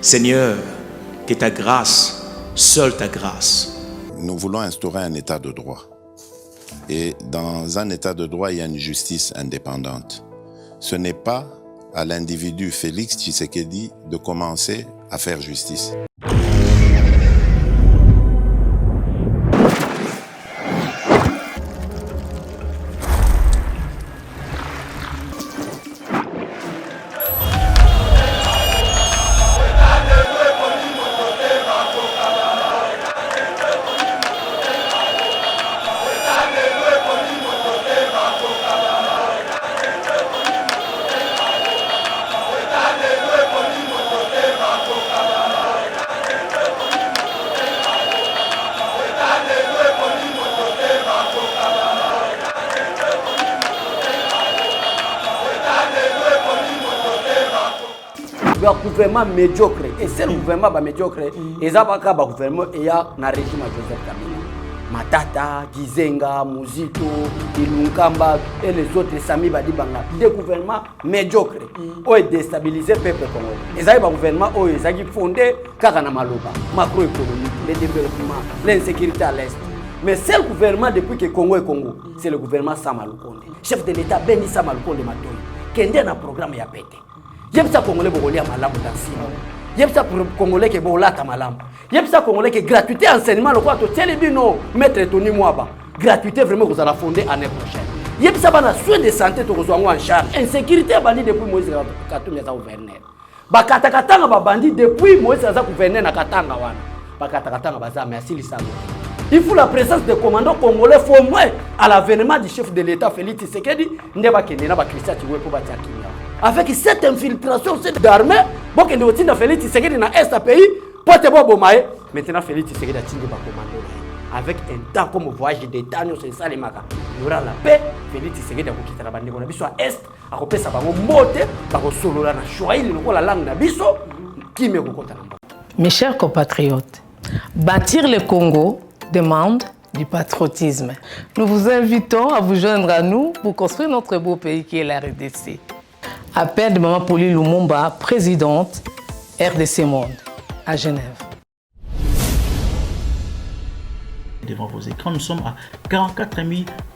Seigneur, que ta grâce, seule ta grâce. Nous voulons instaurer un état de droit. Et dans un état de droit, il y a une justice indépendante. Ce n'est pas à l'individu Félix Tshisekedi de commencer à faire justice. Le gouvernement médiocre, et c'est le gouvernement médiocre, et ça va le gouvernement et un régime de Joseph Kabila. Matata, Gizenga, Muzito, Ilunkamba et les autres Sami Badibanga, des gouvernements médiocres, ont déstabilisé le peuple congolais. Et ça, le gouvernement a fondé Kakana Maloba, macroéconomique, le développement, l'insécurité à l'Est. Mais c'est le gouvernement depuis que Congo est Congo, c'est le gouvernement Samaloukonde. Chef de l'État Beni Samaloukonde Matoyi, qui a un programme à péter. Yebsa Congolais Bogolia Malamu Dansima. Yebsa Congolais qui Bolata Malamu. Yebsa Congolais qui gratuité enseignement le quoi to Télébino maître Tony Mwaba. Gratuité vraiment vous allez fonder l'année prochaine. Yebsa bana soins de santé to rejoindre en charge. Insécurité bandi depuis Moïse Katumbi za gouverneur. Bakatakatanga ba bandi depuis Moïse za gouverneur na Katanga wana. Bakatakatanga baza merci lisano. Il faut la présence des commandants congolais faut moins à l'avènement du chef de l'État Félix Tshisekedi ndeba kende na ba Christian Chiwe ko ba tchakimia. Avec cette infiltration d'armée, bon que nous avons Félix Tshisekedi dans l'Est pays, pour te voir Bomaye, maintenant Félix Tshisekedi a tiré par commando. Avec un temps comme voyage d'État, c'est ça les magas. Il y aura la paix, Félix Tshisekedi a quitté la bande de Biso à Est, a coupé sa banque montée, par le solo la Chouaïl, la langue de Biso, qui me rencontre. Mes chers compatriotes, bâtir le Congo demande du patriotisme. Nous vous invitons à vous joindre à nous pour construire notre beau pays qui est la RDC. Appel de Maman Pauline Lumumba, présidente RDC Monde, à Genève. Devant vos écrans, nous sommes à 44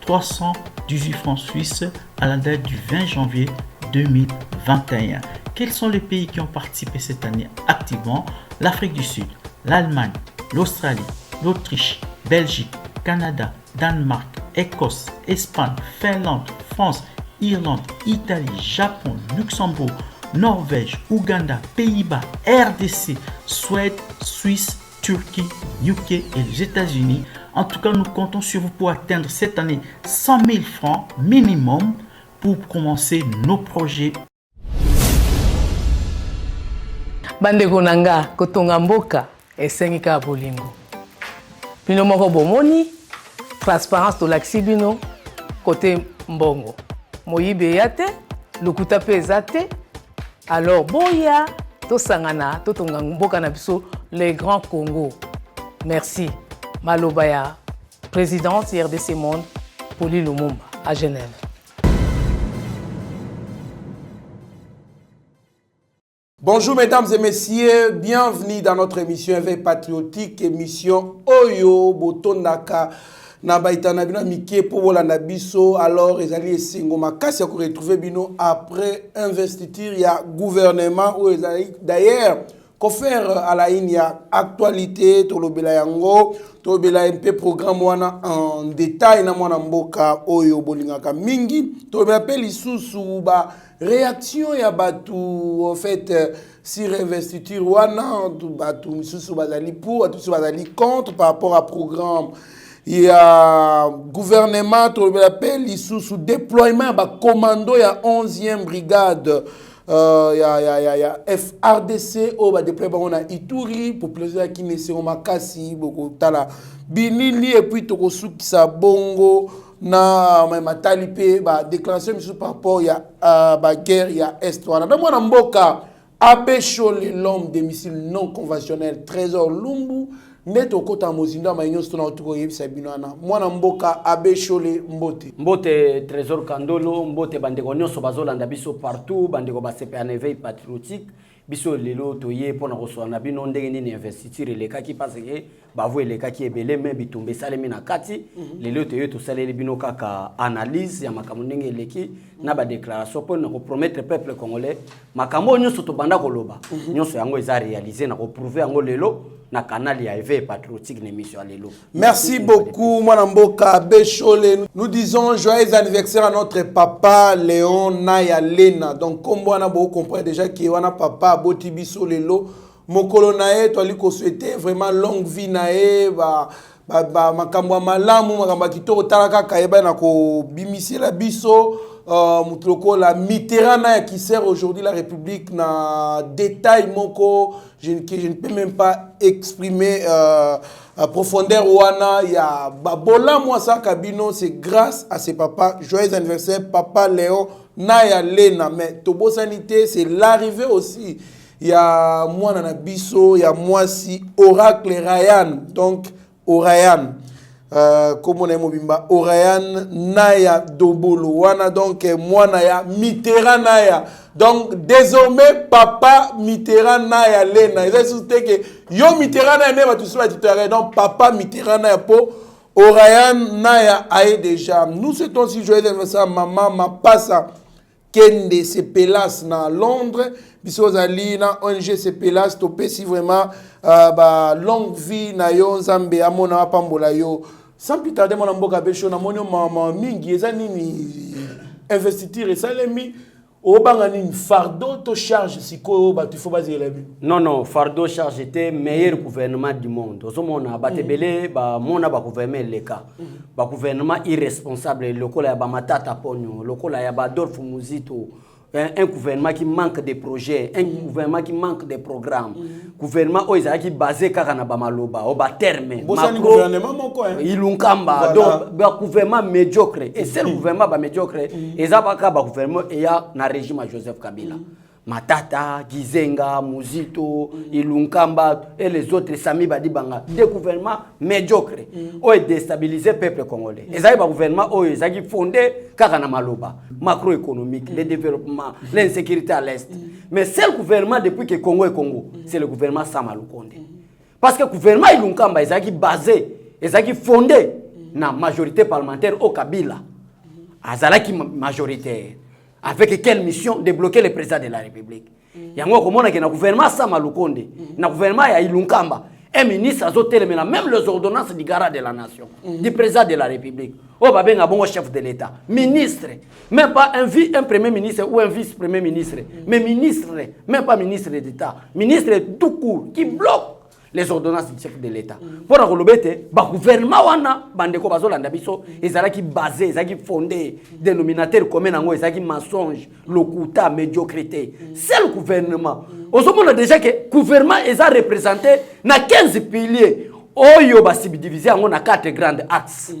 318 francs suisses à la date du 20 janvier 2021. Quels sont les pays qui ont participé cette année activement? L'Afrique du Sud, l'Allemagne, l'Australie, l'Autriche, Belgique, Canada, Danemark, Écosse, Espagne, Finlande, France, Irlande, Italie, Japon, Luxembourg, Norvège, Ouganda, Pays-Bas, RDC, Suède, Suisse, Turquie, UK et les États-Unis. En tout cas, nous comptons sur vous pour atteindre cette année 100 000 francs minimum pour commencer nos projets. Bandeko nanga kotonga mboka esengika bolingo. Bino moko bomoni transparence to l'axi bino côté mbongo. Moyibe yate, lokuta pe zate. Alors boya to sangana to tonga mboka na biso les grands Congo. Merci. Malobaya, présidente RDC Monde, Pauline Lumumba à Genève. Bonjour mesdames et messieurs, bienvenue dans notre émission Éveil patriotique, émission Oyo Botondaka. Nabaitana bino mike po bolanda biso alors ezali esengo makasi ya ko retrouver bino après investiture ya gouvernement ou ezali d'ailleurs ko faire à la ligne ya actualité to lobela yango to bela MP programme wana en détail na mwana mboka oyo bolingaka mingi to be appel lisusu ba réaction ya batu en fait sur investiture wana batu misusu bazali pour batu bazali contre par rapport à programme. Il y a gouvernement, on l'appelle, sous déploiement, commando, il y a 11e brigade, il y a FRDC, on va déployer on a Ituri, pour plaisir qui ne seront pas Kassi, beaucoup tala Binili, et puis Tokosu qui sa bongo, na Matalipe, déclaration par rapport, il y a guerre, il y a Est. Dans mon mboka, Abéchole, l'homme des missiles non conventionnels, Trésor Lumbu, Neto kota mozinda mainyo stona otuko yebisa binana mwana mboka Abéchole mbote mbote Trésor Kandolo mbote bandeko nyonso bazolanda biso partout bandeko ba CPN Éveil patriotique biso lelo toye pona koswana bino ndenge nini investiture elekaki parce que bavo elekaki ebele me bitumba esalemi na kati lelo toye tosaleli bino kaka analyse ya makambo ndenge eleki na badéclaration mpo na kopromettre peuple congolais makambo nyonso tobanda koloba nyonso yango eza réalisé na koprouve yango lelo na canal ya éveil patriotique l'émission lelo. Merci beaucoup mwana mboka Bechole. Nous disons joyeux anniversaire à notre papa Léon Naya Lena. Donc comme on a beaucoup compris déjà que wana papa boti biso lelo mokolo nae to ali ko souhaiter vraiment longue vie nae ba makambo malamu makambo kitoko talaka kayeba na ko bimisela biso mutloko la Mitterrand qui sert aujourd'hui la République na détail moko je ne peux même pas exprimer profondeur wana ya babola moi ça kabino c'est grâce à ses papas. Joyeux anniversaire papa Léon Naya Lena. Mais tobo sanité c'est l'arrivée aussi il y a moi na biso il y a moi si Oracle Ryan donc Orayan comme on est mobimba Orayan Naya Dobolo wana donc moi Naya Mitterrand Naya donc désormais papa Mitterrand Naya Lena ils ont souhaité que yo Mitterrand Naya va tout cela donc papa Mitterrand Naya po Orayan Naya aille déjà nous souhaitons aussi joyeux anniversaire maman ma passa Kende Sepelas na Londres biso zali na ONG Sepelas topé si vraiment ba longue vie na yo nzambe amona pambola yo sans plus tarder mon mboka Bechole na monyo mama mingi eza nini investiture esalemi obanga nini fardeau to charge siko ba tu faut baser non fardeau charge était meilleur gouvernement du monde ozomona batebele ba mona ba gouvernement leka ba gouvernement irresponsable lokola ya ba matata ponyo lokola ya ba Adolphe Muzito un gouvernement qui manque de projets, un gouvernement qui manque de programmes, gouvernement qui basé na bamaloba, au bas terme, ilunkamba, donc gouvernement médiocre. Et c'est le gouvernement médiocre. Et ça va gouvernement et ya na régime Joseph Kabila. Matata, Gizenga, Muzito, Ilunkamba et les autres, Sami Badibanga, des gouvernements médiocres, ont déstabilisé le peuple congolais. Et ça, gouvernement ont fondé Kakana Maloba, macroéconomique, le développement, l'insécurité à l'Est. Mais c'est le gouvernement depuis que Congo est Congo, c'est le gouvernement Samalu Konde. Parce que le gouvernement Ilunkamba est basé, est fondé na majorité parlementaire au Kabila, Azalaki majoritaire. Avec quelle mission? Débloquer le président de la République. Yango komona ke na gouvernement Samalu Konde, na gouvernement ya Ilunkamba, un ministre azotelé même les ordonnances du garant de la nation, du président de la République. Oh babenga bongo chef de l'État, ministre, même pas un premier ministre ou un vice-premier ministre, mais ministre, même pas ministre d'État, ministre tout court qui bloque les ordonnances du chef de l'État. Pour la Golobete, le gouvernement wana bandeko bazolanda biso ezalaki basé, ezalaki fondé dénominateur commun nango ezalaki mensonge, lokuta, médiocrité. C'est le gouvernement. Osomona déjà que le gouvernement est représenté na 15 piliers. Oyo ba subdivisé en 4 grands axes.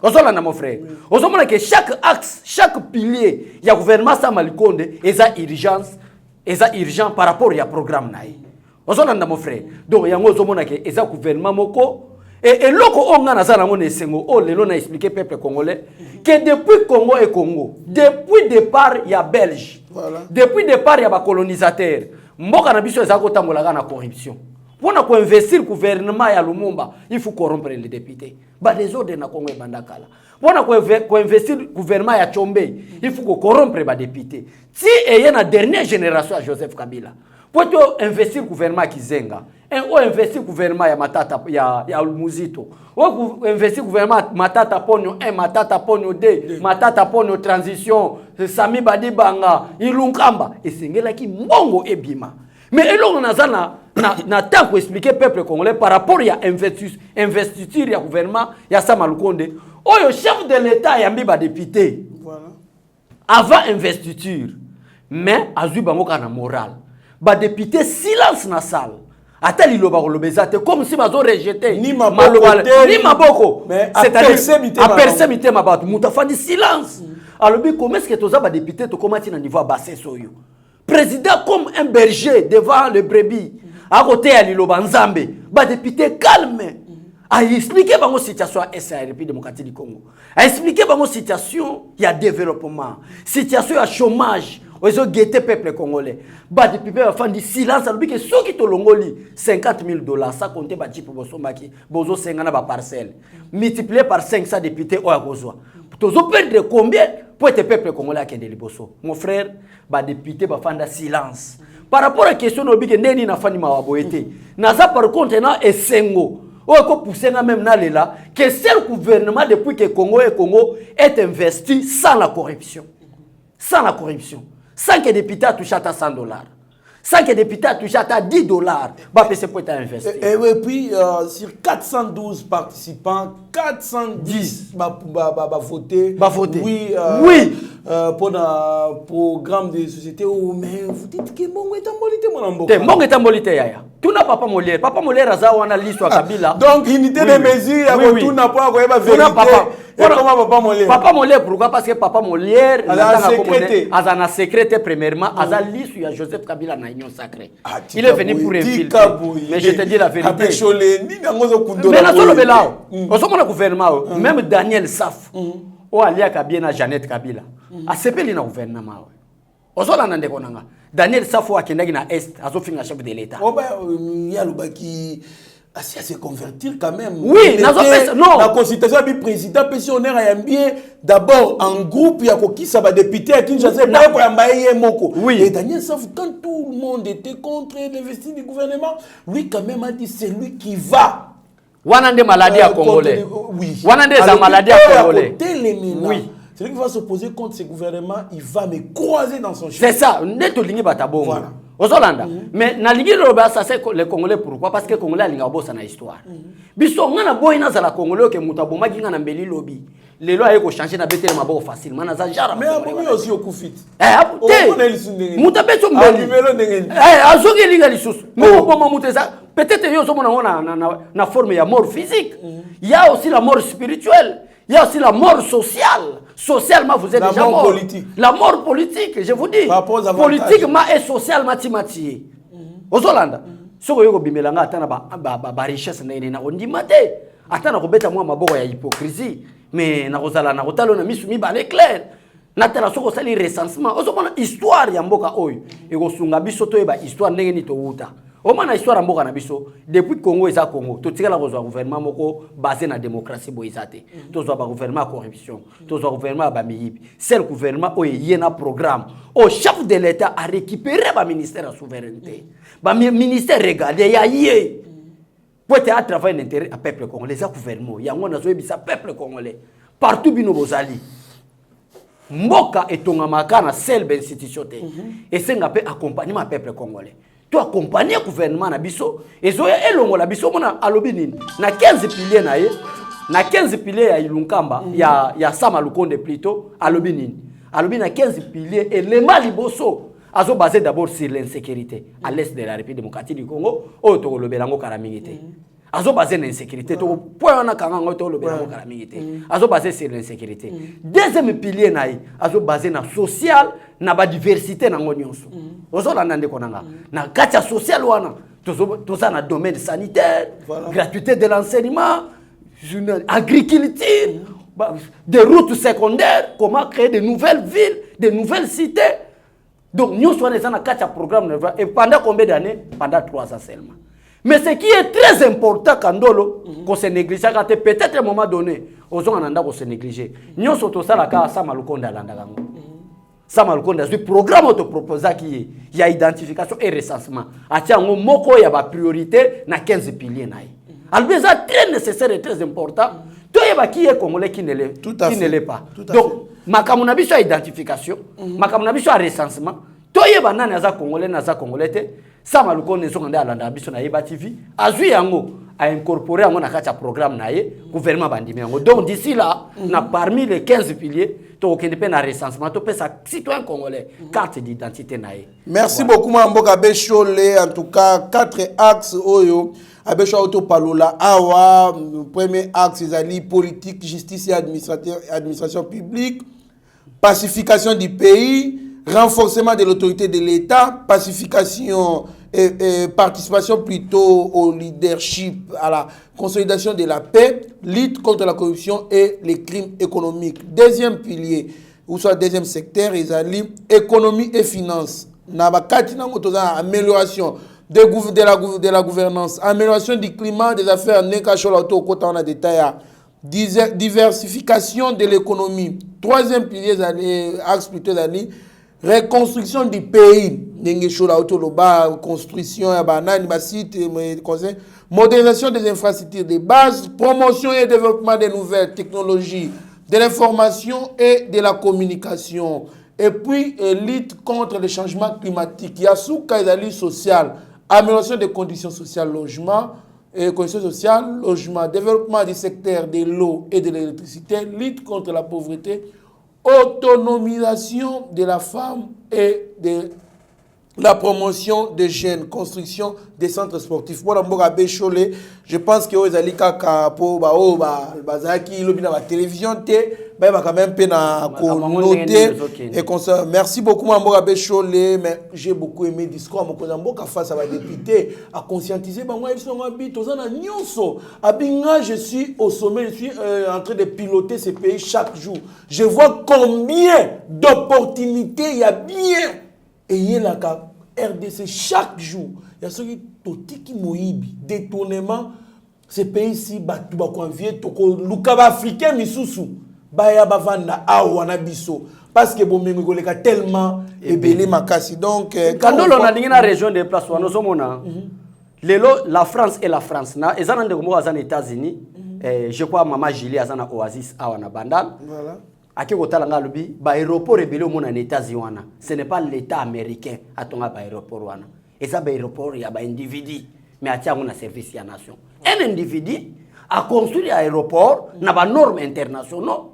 Osomona mon frère. Osomona que chaque axe, chaque pilier, il y a gouvernement Samalu Konde est urgent par rapport au programme naï. Ozolanda mon frère. Donc yango zomona ke eza gouvernement moko et loko onga na zana ngone sengo o lelo na expliquer peuple congolais que depuis Congo et Congo, depuis départ il y a Belge. Voilà. Depuis départ il y a ba colonisateur. Mboka na biso eza ko tambola na corruption. Pour na ko investir gouvernement ya Lumumba, il faut corrompre les députés. Ba désordre na Congo e bandakala. Pour na ko investir gouvernement ya Chombe, il faut ko corrompre ba députés. Si et na dernière génération à Joseph Kabila. Pour investir le gouvernement Kizenga, ou investir le gouvernement ya Matata ya Muzito, ou investir le gouvernement Matata Ponyo 1, Matata Ponyo 2, Matata Ponyo transition, Sami Badibanga, Ilunkamba, et c'est là qui mongo ebima. Mais elongo nazana na temps pour expliquer peuple congolais par rapport à investiture ya gouvernement ya Samalu Konde, oyo chef de l'État ya mbi ba député. Voilà. Avant investiture, mais azu bango kana moral. Ba député silence na salle. Atali lo ba kolobezate comme si bazo rejeter ni maboko c'est-à-dire aperce mitema bato mutafandi silence. Alors comment est-ce que toza ba député to komati na niveau basse soyo. Président comme un berger devant le brebis à côté ya liloba nzambe ba député calme. A expliquer bango situation SRP démocratique du Congo. A expliquer bango situation il y a développement, situation il y a chômage. ils ont guetté le peuple congolais. Bah depuis peu fin du silence alors que ceux qui te longoli $50,000 ça comptait ba jipe boso maki bozo 50 ba parcelle multiplié par 500 députés au akozwa. Tozo perdre combien pour être peuple congolais qui est liboso. Mon frère ba député ba fanda silence. Par rapport à la question de que neni na fani mawaboete. Naza par contre na esengo. Ou qu'on pousse même na lela que c'est le gouvernement depuis que Congo est investi sans la corruption. Sans la corruption. Sans que les députés touchent à $100. Sans que les députés touchent à $10. Bah, c'est pour être investi. Et puis, sur 412 participants, 410 voté. Oui. Oui. Pour le programme de société. Mais vous dites que Mbongo est embolité, mon amboka. Mbongo est embolité, yaya. Tout n'a Papa Molière. Papa Molière a ça, on a l'histoire Kabila. Donc, unité de mesure, tout n'a pas la vérité. Comment Papa Molière? Papa Molière, pourquoi? Parce que Papa Molière a secrété premièrement, a l'issue à Joseph Kabila na union sacrée. Il est venu pour infiltrer. Mais je te dis la vérité. Mais na solo belao. Osomo na gouvernement, même Daniel Saf, o alia Kabila na Jeannette Kabila. A sepeli na gouvernement. Osola na ndeko nanga. Daniel Saf o akendaki na Est, azofinga chef de l'État. Oh ben il y a le baki à se convertir quand même. Oui, non. La consultation du président pensionnaire a bien d'abord en groupe il y a qui ça va député à Kinshasa pour yambaye moko. Oui. Et Daniel Saf quand tout le monde était contre l'investissement du gouvernement, lui quand même a dit c'est lui qui va. Wanande maladie à Congolais. Oui. Wanande za maladie à Congolais. Oui. C'est lui qui va s'opposer contre ce gouvernement, il va me croiser dans son chemin. C'est ça, neto lingi batabongo. Voilà. Ozolanda. Mais na lingi roba ça c'est les Congolais pourquoi? Parce que les Congolais linga bossa na histoire. Biso ngana boy na za la Congolais que mutaboma kinga na mbeli lobby. Les lois eko changer na betele maboko facilement na za jara. Mais après aussi au Koufit. Mutabeto mbeli. Azoki linga lisusu. Mo boma muteza. Peut-être yo so mona na forme ya mort physique. Il y a aussi la mort spirituelle. Il y a aussi la mort sociale. Socialement, vous êtes la déjà mort. Politique. La mort politique, je vous dis. Politiquement et socialement, timatié. Aux Hollande. Ce que vous avez dit, la richesse n'est pas ondimate. Attends, vous avez moi ma ya hypocrisie. Mais na rozala na rotalo na misumi ba l'éclair. Na tela soko sali recensement. Ozo mona histoire ya mboka oyo. E go sunga biso to eba histoire ndenge ni to wuta. O mana histoire ya mboka na biso depuis Congo eza Congo. To tikala ko zo gouvernement moko basé na démocratie boisate. To zo ba gouvernement corruption. To zo gouvernement ba miyibi. C'est le gouvernement oyo yena programme. Au chef de l'État a récupéré ba ministère de souveraineté. Ba ministère regardé ya yé. Pour être travailler l'intérêt à peuple congolais, ça gouvernement. Yango na zo ebisa peuple congolais. Partout bino bozali. Mboka etongamaka na selbe institution te. Et c'est ngapé accompagner ma peuple congolais. Tu accompagner gouvernement na biso ezoya elongo la biso mona alobi nini na 15 piliers na ye na 15 piliers ya Ilunkamba ya Sama Lukonde plutôt alobi nini alobi na 15 piliers élément liboso azo basé d'abord sur l'insécurité à l'est de la République démocratique du Congo o to lobelango karamingité azo basé na insécurité to point na kanga to lobelango karamingité azo basé sur l'insécurité deuxième pilier na ye azo basé na social na ba diversité na ngonyonso ozolanda ndeko nanga na katia social wana to ça na domaine sanitaire gratuité de l'enseignement agriculture des routes secondaires comment créer de nouvelles villes de nouvelles cités donc nous sommes dans un programme et pendant combien d'années pendant 3 ans seulement. Mais ce qui est très important Kandolo qu'on se néglige peut-être à un moment donné ozonga nanda qu'on se négliger nous sommes ça la ka Sama Lukonde alanda kango Sama Lukonde ce programme auto proposa qui il y a identification et recensement atia ngo moko ya ba priorité na 15 piliers naï alors c'est très nécessaire et très important to yeba qui est congolais qui ne l'est pas donc makamuna biso identification makamuna biso recensement to yeba nani aza congolais na za congolais te Sama Lukonde nzonga alanda biso na Yeba TV azui yango a incorporé yango na kacha programme na ye gouvernement bandimi yango donc d'ici là na parmi les 15 piliers to okende pe na recensement to pe sa citoyen congolais carte d'identité na ye. Merci beaucoup Mamboka Bechole en tout cas 4 axes oyo Abesha auto palola awa premier axe ezali politique justice et administration publique pacification du pays renforcement de l'autorité de l'État, pacification et participation plutôt au leadership, à la consolidation de la paix, lutte contre la corruption et les crimes économiques. Deuxième pilier, ou soit deuxième secteur, ils allaient économie et finance. Nabakati nango toza amélioration de la gouvernance, amélioration du climat des affaires, neka chola auto kota on a détaillé. Diversification de l'économie. Troisième pilier, axe plutôt d'aller, reconstruction du pays. Construction, modernisation des infrastructures de base, promotion et développement des nouvelles technologies, de l'information et de la communication. Et puis, lutte contre les changements climatiques. Il y a sous-caïdali social, amélioration des conditions sociales, logement, conditions sociales, logement, développement du secteur de l'eau et de l'électricité, lutte contre la pauvreté, autonomisation de la femme et de la promotion des jeunes, construction des centres sportifs. Moi, je pense que vous allez la télévision, quand même noter et comme ça. Merci beaucoup, Mamboga Bécholé, mais j'ai beaucoup aimé le discours. Face à la députée, à conscientiser. Je suis au sommet, je suis en train de piloter ces pays chaque jour. Je vois combien d'opportunités il y a bien. Et il y a la RDC chaque jour. Il y a ceux qui moïbi, détournement. Ces pays-ci, tu vas convier, tu vas africain, misusu. Baya bavanda awana biso parce que bon mengo leka tellement ebelé makasi donc quand on a dans la région de place nous sommes lelo la France et la France na ezana ndeko mo azana États-Unis je crois maman Julie azana Oasis awana bandal voilà aki kotala ngalobi ba aéroport ebelé mo na États-Unis wana ce n'est pas l'état américain atonga ba aéroport wana eza ba aéroport ya ba individu mais atia ngona service ya nation un individu a construit aéroport na ba normes internationaux.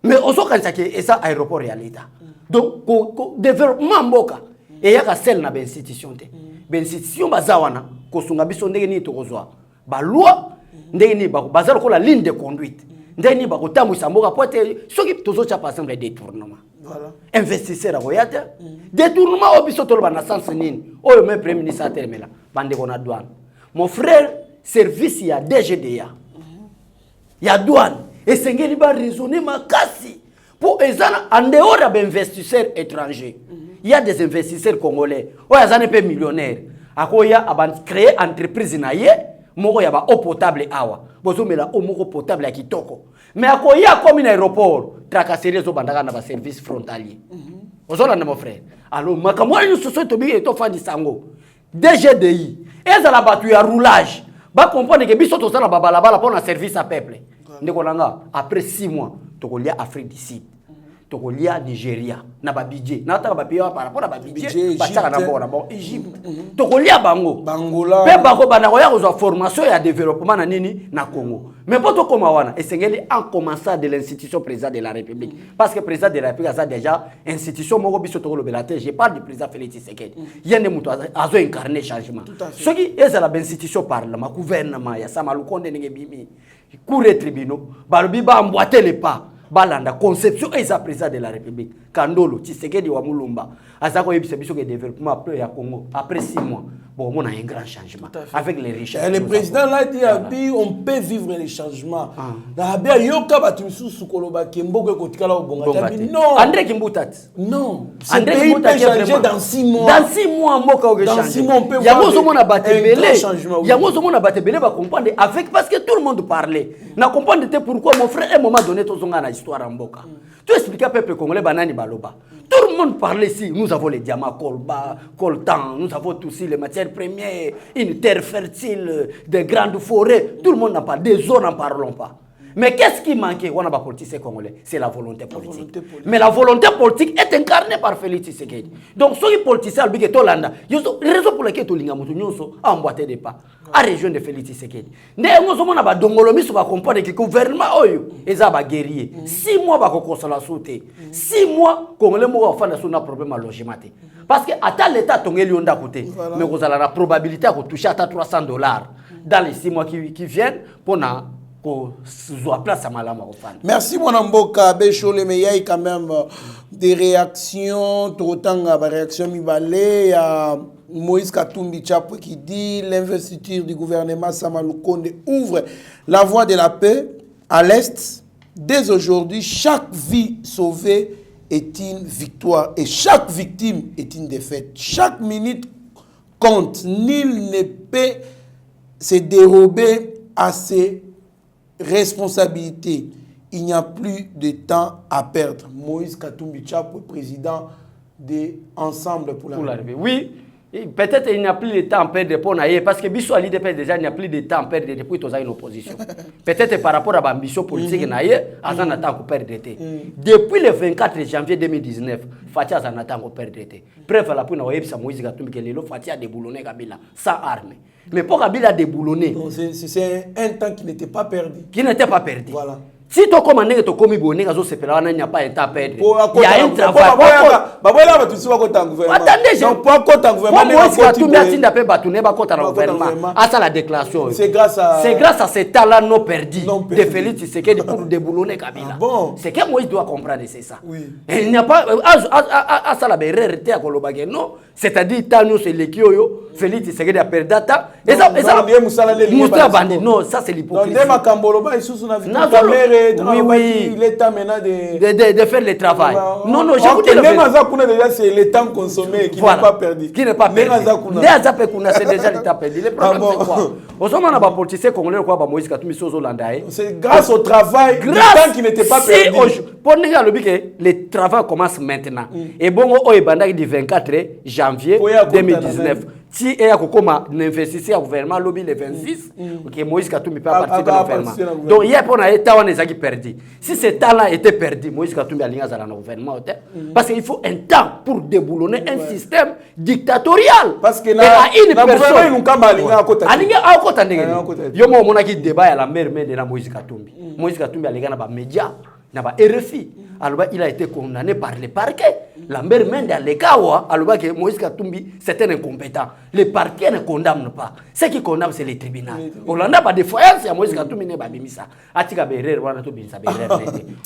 Mais aussi quand c'est ça aéroport et l'État. Donc développement mboka et ya ka sel na ben institution te. Ben institution bazawana ko sunga biso ndenge ni to kozwa. Ba loi ndenge ni ba bazalo ko la ligne de conduite. Ndenge ni ba ko tambwisa mboka pote soki tozo cha par exemple détournement. Voilà. Investisseur a royate. Détournement obiso to ba na sens nini. Oyo même premier ministre atermela bande ko na douane. Mon frère service ya DGDA. Ya douane. Et c'est ce qui va raisonner makasi pour ezana en dehors des investisseurs étrangers. Il y a des investisseurs congolais. Oh, ils sont peu millionnaires. Akoya aban créer entreprise na ye, moko ya ba eau potable awa. Bozo mela eau moko potable ya kitoko. Mais akoya comme un aéroport, tracasserie zo bandaka na ba service frontalier. Ozola na mon frère. Alors makamwa ñu soso to bi eto fa di sango. DGDI, ezala batu ya roulage. Ba comprendre que biso to sala ba balabala pour un service à peuple. Après 6 mois, tu as Afrique du Sud, tu as Nigeria, na ba budget, na ta ba pays par rapport à ba budget, ba taka na bon Égypte, tu as Bango, Bangola, pe bako bana ko ya ko formation et développement na nini na Congo. Mais pour to koma wana, et c'est en commençant de l'institution président de la République, parce que président de la République a déjà institution moko biso to ko belate, je parle du président Félix Tshisekedi. Yende muto azo incarner changement. Ce qui est la institution parlement, gouvernement ya Samalukonde ndenge bimi. Cour et tribunaux, balobi ba emboîter les pas, balanda conception et sa président de la République. Kandolo, Tshisekedi wa Mulumba, azako yebisa biso que développement après ya Congo après 6 mois. Bon, on a un grand changement avec les richesses. Le président l'a dit, on peut vivre les changements. Non. André Kimbutat. Non. Ce pays peut changer dans 6 mois. Dans 6 mois, dans 6 mois, on peut voir un changement. Il y a un batebele va comprendre avec parce que tout le monde parlait. Na comprendre pourquoi mon frère à un moment donné tout zonga na histoire en Mboka. Tu expliques à peuple congolais banani baloba. Tout le monde parlait ici. Nous avons les diamants colba, coltan, nous avons aussi les matières premières, une terre fertile, des grandes forêts. Tout le monde n'en parle, des zones n'en parlons pas. Mais qu'est-ce qui manquait? On a pas politicien congolais, c'est la volonté politique. Mais la volonté politique est incarnée par Félix Tshisekedi. Donc ceux qui politiciens albike tolanda, raison pour laquelle tolinga mutu nyonso a emboîté des pas à région de Félix Tshisekedi. Ndenge ngozo mona ba dongolomi so ba comprendre que gouvernement oyo eza ba guerrier. 6 mois ba ko konsola sauter. 6 mois congolais mo ba fanda so na problème à logement. Parce que à l'état tongeli onda côté, mais vous avez la probabilité de toucher à $300 dans les 6 mois qui viennent pour na merci mon amboka Bécholé, mais il y a quand même des réactions autant de réactions mibalées. Moïse Katumbi Tchapou qui dit l'investiture du gouvernement Samalukonde ouvre la voie de la paix à l'est Dès aujourd'hui, chaque vie sauvée est une victoire et chaque victime est une défaite. Chaque minute compte. Nul ne peut se dérober à ses responsabilités. Il n'y a plus de temps à perdre. Moïse Katumbi Tchapou, président de Ensemble pour la République. Oui, peut-être il n'y a plus de temps à perdre pour naïe, parce que Bissou Ali DPS déjà il n'y a plus de temps à perdre depuis que tu as une opposition. Peut-être par rapport à l'ambition politique naïe, Azan attend qu'on perde. Depuis le 24 janvier 2019, Fatia Azan attend qu'on perde. Bref, la pour naïe, ça Moïse Katumbi Kelelo, Fatia a déboulonné Kabila sans armes. Mais pour Kabila déboulonné, c'est un temps qui n'était pas perdu. Qui n'était pas perdu. Voilà. Si tu commandes que tu commis bonnet, il n'y a pas un temps à perdre. Il y a un travail. Attendez, la déclaration. C'est grâce à ce temps-là non perdu de Félix Tshisekedi pour déboulonner Kabila. C'est que Moïse doit comprendre, c'est ça. Il n'y a pas à ça la vérité à Kolobagé, non. C'est-à-dire Tano c'est le Kyoyo, Félix Tshisekedi a perdu data. Et ça non, ça c'est l'hypocrisie. Oui. L'état maintenant de faire le travail. Non, je vous dis c'est le temps consommé qui n'est pas perdu. Qui n'est pas perdu. C'est déjà l'état perdu. Le problème c'est quoi? C'est grâce au travail, du temps qui n'était pas perdu. Pour nous dire que le travail commence maintenant. Et bon, au du 24 janvier 2019. Si il y a un investisseur au gouvernement, lobby le 26, que Moïse Katumbi peut partir du gouvernement. Donc, il y a pour un État qui perdu. Si ce temps-là était perdu, Moïse Katumbi a lié dans le gouvernement. Parce qu'il faut un temps pour déboulonner un système dictatorial. Parce que une personne. Il y a un débat à la mer de Moïse Katumbi. Moïse Katumbi a lié dans les médias. RFI. Alors, il a été condamné par le parquet. Lambert Mende à l'Ekawa, alors que Moïse Katumbi, c'est un incompétent. Le parquet ne condamne pas. Ce qui condamne, c'est le tribunal. On n'a pas de défaillance, Moïse Katumbi n'est pas bimisa.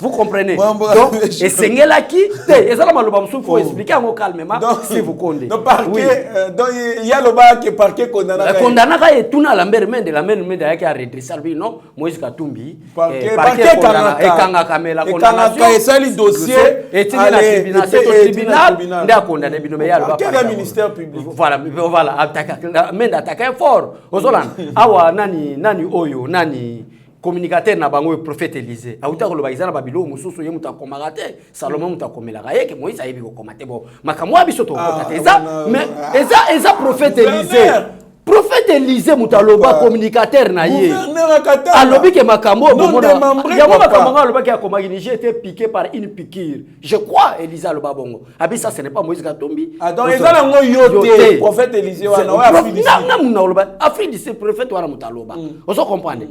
Vous comprenez? Donc, et c'est là qui, et ça, il faut expliquer calmement si vous condamnez. Donc, il y a le bas qui est parquet condamné. Condamné, et tout à Lambert Mende qui a redressé, non, Moïse Katumbi, parquet condamné. La condamnation et ça le dossier et tribunal condamné quel ministère public voilà mais attaquer fort osolan awa nani oyo nani communicateur na bango prophète Élisée auta ko lobakisa na babilo mususu ye mutakomaka te Salomon mutakomelaka ye ke Moïse ayebi ko komate bo makamwa biso to kokata eza mais eza prophète Élisée. Prophète Élisée Moutaloba communicateur na ye. Alobi ke makambo aloba ke akomaki Niger était piqué par une piqûre. Je crois Élisée aloba bongo. Abi ça ce n'est pas Moïse Katumbi. Donc ezala ngo yote prophète Élisée wana wa Afrique. Na muna aloba Afrique c'est prophète wana Moutaloba. Oso comprendre.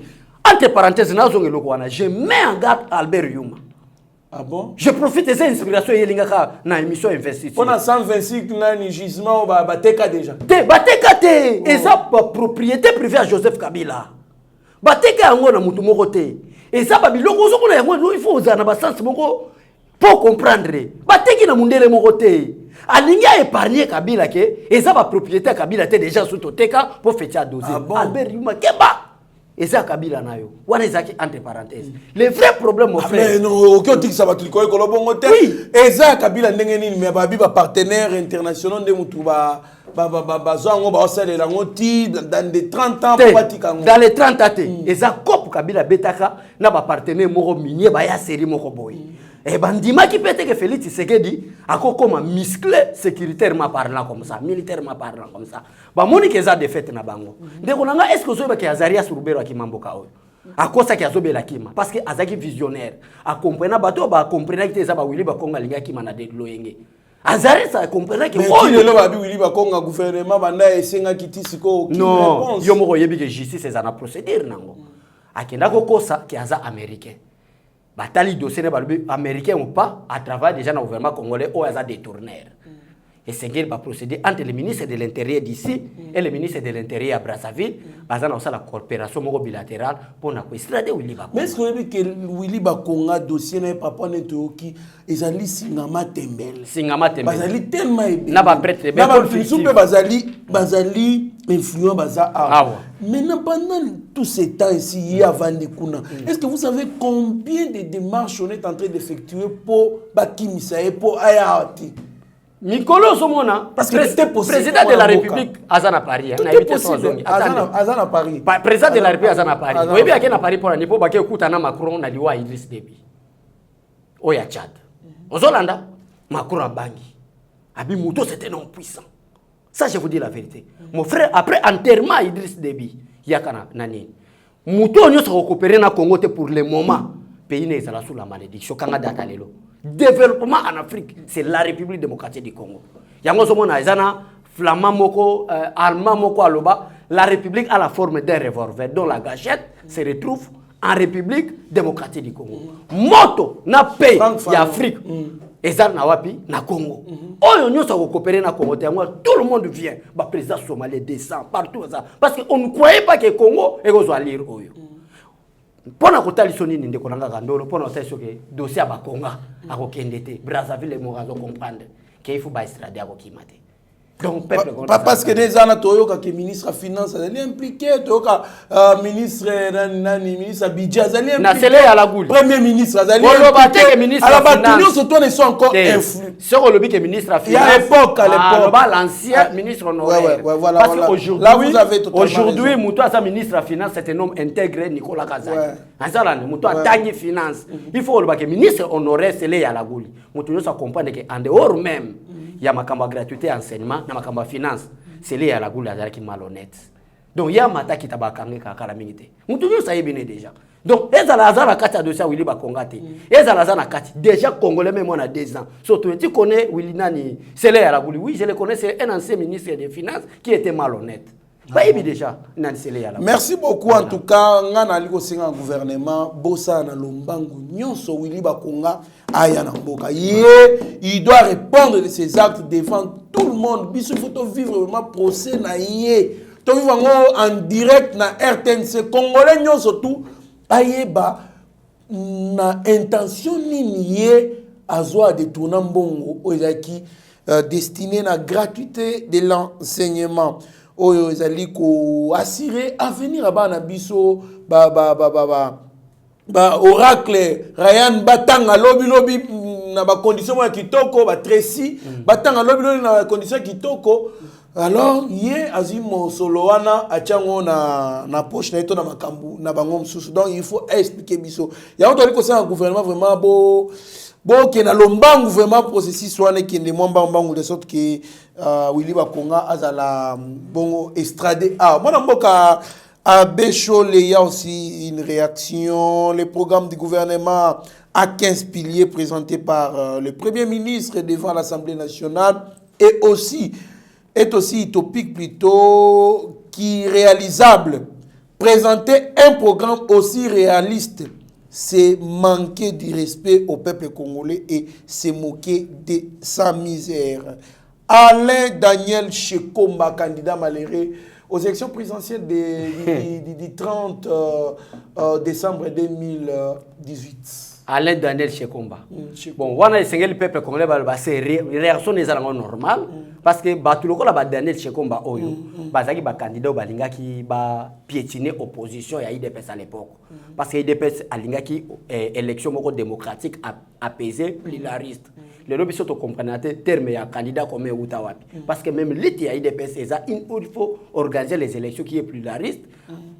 Entre parenthèses na zonge loko wana je mets en garde Albert Yuma. Ah bon? Je profite de cette inspiration yelingaka na émission investisseur. On a 126 nani gisement bateka déjà. Bateka te et ça propriété privée à Joseph Kabila. Bateka yango na mutu moko te. Et ça babiloko zo kuna yango il faut uzana ba sens moko pour comprendre. Bateki na mundele moko te. Alingi a épargné Kabila ke et ça ba propriété Kabila te déjà sous toteka pour faire à doser. Albert Yuma keba. Et ça, Kabila Nayo. Entre parenthèses. Le vrai problème, mon frère. Mais non, aucun tic ça va te le oui. Et ça, Kabila Nengenin, mais Babi, partenaire international de Moutouba. Dans les 30 ans, dans les 30 ans, et ça, Kop Kabila Betaka, n'a pas partenaire moro minier, baya série moro boy. Et bandima qui peut être que Félix Tshisekedi a comme musclé sécuritairement parlant comme ça, militairement parlant comme ça. Ba moni que ça défaite na bango. Ndeko nanga est-ce que zo ba ki Azaria Surubero akimamboka oyo. A kosa ki azobela kima parce que azaki visionnaire. A comprendre bato ba comprendre que ça ba Willy Bakonga linga kima na de loyenge. Azaria ça comprendre que oyo le ba Willy Bakonga gouvernement banda esenga kitisiko qui non, yo moko yebi que justice c'est na procédure nango. Akenda ko kosa ki aza américain. Batali dossier ne américain ou pas à travers déjà le gouvernement congolais ou à détourneur. et c'est qu'il va procéder entre le ministre de l'Intérieur d'ici et le ministre de l'Intérieur à Brazzaville, basant sur la coopération bilatérale pour extrader Willy Bakonga. Mais est-ce que vous avez que Willy Bakonga dossier n'est pas pour Netoki et Zali Singama Tembele. Singama Tembele. Bazali tellement ébé. N'a pas prêtre. N'a pas fait Bazali influent Baza. Maintenant pendant tout ce temps ici, il y a Vandekuna. Est-ce que vous savez combien de démarches on est en train d'effectuer pour Bakimisae pour Ayati? Nicolas Somona, parce que c'était possible. Président de la République, Azana Paris. Tout est possible. Azana Paris. Président de la République, Azana Paris. Vous voyez bien Paris pour la Nipo, Baké Koutana Macron, na liwa Idriss Déby. Oya Tchad. Ozolanda, Macron a bangi. Abi Mouto, c'était non puissant. Ça, je vous dis la vérité. Mon frère, après enterrement Idriss Déby, Yakana Nani. Mouto, on a récupéré na Congo pour le moment. Pays n'est pas sous la malédiction. Kanga data lelo. Développement en Afrique, c'est la République démocratique du Congo. Yango somona ezana flamand moko allemand moko aloba, la République a la forme d'un revolver dont la gâchette se retrouve en République démocratique du Congo. Moto na pays ya Afrique. Ezana na wapi na Congo. Oyo nyosa ko coopérer na Congo tout le monde vient. Ba président somalien descend partout ça parce qu'on ne croyait pas que Congo est aux lire oyo. Pona kotali soni ninde konanga kandolo pona otaso ke dossier abakonga akokendete Brazzaville morazo comprendre que il faut ba extrader akokimate. Donc peuple parce que des années toyoka que ministre des finances elle est impliqué toyoka ministre nani ministre budget elle est impliqué à la goule premier ministre elle est impliqué ministre à la bataille surtout ils sont encore influents c'est le lobby que ministre des finances à l'époque l'ancien ministre honoraire voilà parce qu'aujourd'hui là vous avez totalement aujourd'hui Mouto sa ministre des finances c'est un homme intégré Nicolas Kazali azala Mouto tangi finance il faut le que ministre honoraire c'est les à la goule Mouto ça comprendre que en dehors même il y a ma gratuité enseignement, il y a ma finance. C'est lié à la goule qui est malhonnête. Donc il y a ma ta qui t'a bakangé kakala mingite. Nous toujours ça y est bien déjà. Donc les alazana kati de ça Willy Bakonga te. Les alazana kati déjà congolais même on a 2 ans. Surtout tu connais Willy Nani, c'est lié à la goule. Oui, je le connais, c'est un ancien ministre des Finances qui était malhonnête. Déjà, merci beaucoup en tout cas. Ngana liko singa gouvernement bossa na lombangu nyonso Willy Bakonga aya na mboka. Il doit répondre de ses actes devant tout le monde. Biso faut vivre vraiment procès na yé. To vivre en direct na RTNC congolais nyonso tout ayeba na intention nini yé azwa de tourner mbongo oyaki destiné na gratuité de l'enseignement. Oyo ezali ko assurer avenir abana biso oracle Ryan batanga lobi na ba condition ya kitoko ba Tracy batanga lobi na condition kitoko alors yé azimo solo wana achango na poche na eto na makambu na bango msusu donc il faut expliquer biso ya on doit ko ça un gouvernement vraiment bon qui na lombangu vraiment processus wana qui ne mwamba mbangu de sorte que Willy Bakonga azala bongo estrade moi mboka à Béchol il y a aussi une réaction les programmes du gouvernement à 15 piliers présentés par le premier ministre devant l'Assemblée nationale est aussi utopique plutôt qu'irréalisable. Présenter un programme aussi réaliste, c'est manquer du respect au peuple congolais et se moquer de sa misère. Alain Daniel Chekomba, candidat malheureux aux élections présidentielles du 30 décembre 2018. Alain Daniel Chekomba. Bon, on a essayé le peuple congolais, c'est réaction des alliés normales parce que batuloko la Daniel Chekomba oyo, bazaki ba candidat au balinga qui ba piétiner opposition ya IDPS à l'époque parce que IDPS alinga qui élection moko démocratique apaisée pluraliste. Le lobby surtout comprendre terme ya candidat comme Utawapi parce que même l'idée ya IDPS il faut organiser les élections qui est pluraliste.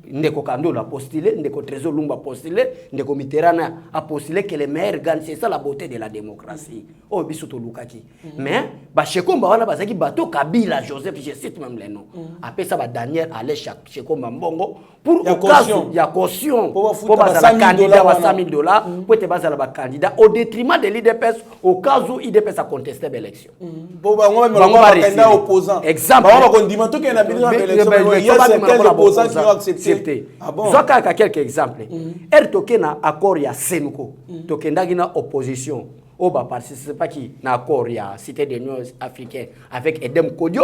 Ndeko Kando l'a postulé, Ndeko Trésor Lumba a postulé, Ndeko Mitterrand a postulé que les meilleurs gagnent. C'est ça la beauté de la démocratie. Oh, Bissoto Lukaki. Mais, Chekomba, on a basaki bateau Kabila, Joseph, je cite même les noms. Après ça, Daniel allait Chekomba Mbongo pour au cas où il y a caution pour baser la candidat à $100,000 pour te baser la candidat au détriment de l'IDPS au cas où l'IDPS a contesté l'élection. Pour candidat opposant. Exemple. Il y a certains opposants qui ont accepté. Ah bon? Zoka quelques exemples. Er tokena accord ya Senuko. Tokenda gina opposition. on va participer pas qui na accord ya cité des Unions africaines avec Edem Kodio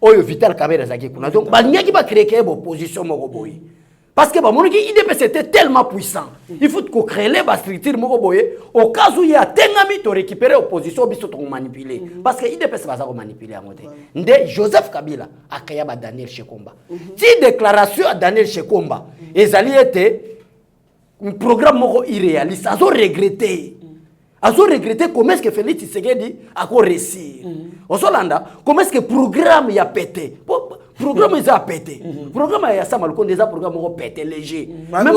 oyo Vital Kamerhe zaki kuna donc ba nyaki ba créer une opposition moko boye parce que ba monaki IDPS était tellement puissant il faut qu'on crée les structures moko boye au cas où il y a tengami to récupérer opposition biso to manipuler parce que IDPS va ça manipuler à côté nde Joseph Kabila akaya ba Daniel Shekomba ti déclaration à Daniel Shekomba ezali était un programme moko irréaliste azo regretter comment est-ce que Félix Tshisekedi a réussi. Osolanda, comment est-ce que le programme a pété. Programme a pété. Programme a Samalkon déjà programme a pété léger. Même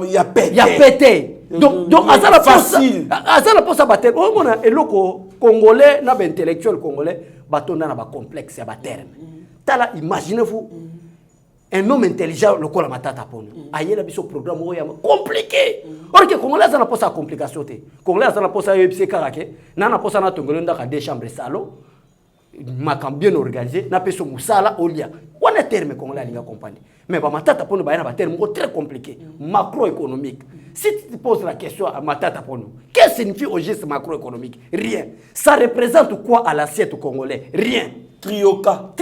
il a pété. Il a pété. Donc à ça la facile. À ça la pose à battre. On a un loco congolais, na intellectuel congolais, baton na ba complexe ya ba terme. Tala imaginez-vous un homme intelligent le col matata pour nous. Aïe la biso programme compliqué. Or que congolais ça n'a pas sa complication té. Congolais ça n'a pas sa UPC karaké, na pas sa na tongolo ndaka deux chambres salon. Makam bien organisé, na peso musala olia. On a terme congolais linga compagnie. Mais ba matata pour nous ba na ba terme très compliqué, macroéconomique. Si tu te poses la question à matata pour nous, qu'est-ce que signifie au geste macroéconomique? Rien. Ça représente quoi à l'assiette congolais? Rien. Trioka.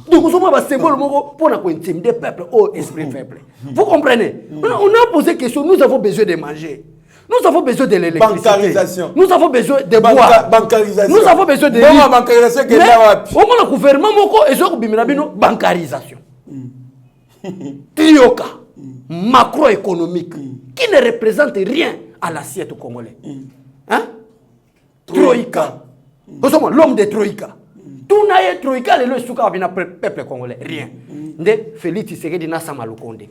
Donc, nous avons un symbole pour intimider le peuple au esprit faible. Vous comprenez? On a posé la question, nous avons besoin de manger. Nous avons besoin de l'électricité. Bancarisation. Nous avons besoin de boire. Bancarisation. Nous avons besoin de lits. Bancarisation, mais au gouvernement, bancarisation. Trioka. Macroéconomique. Qui ne représente rien à l'assiette congolaise. Hein? Troïka. L'homme de Troïka. Tout n'a pas troïka le souka bina peuple congolais rien. Nde Félix Tshisekedi na Samalukonde.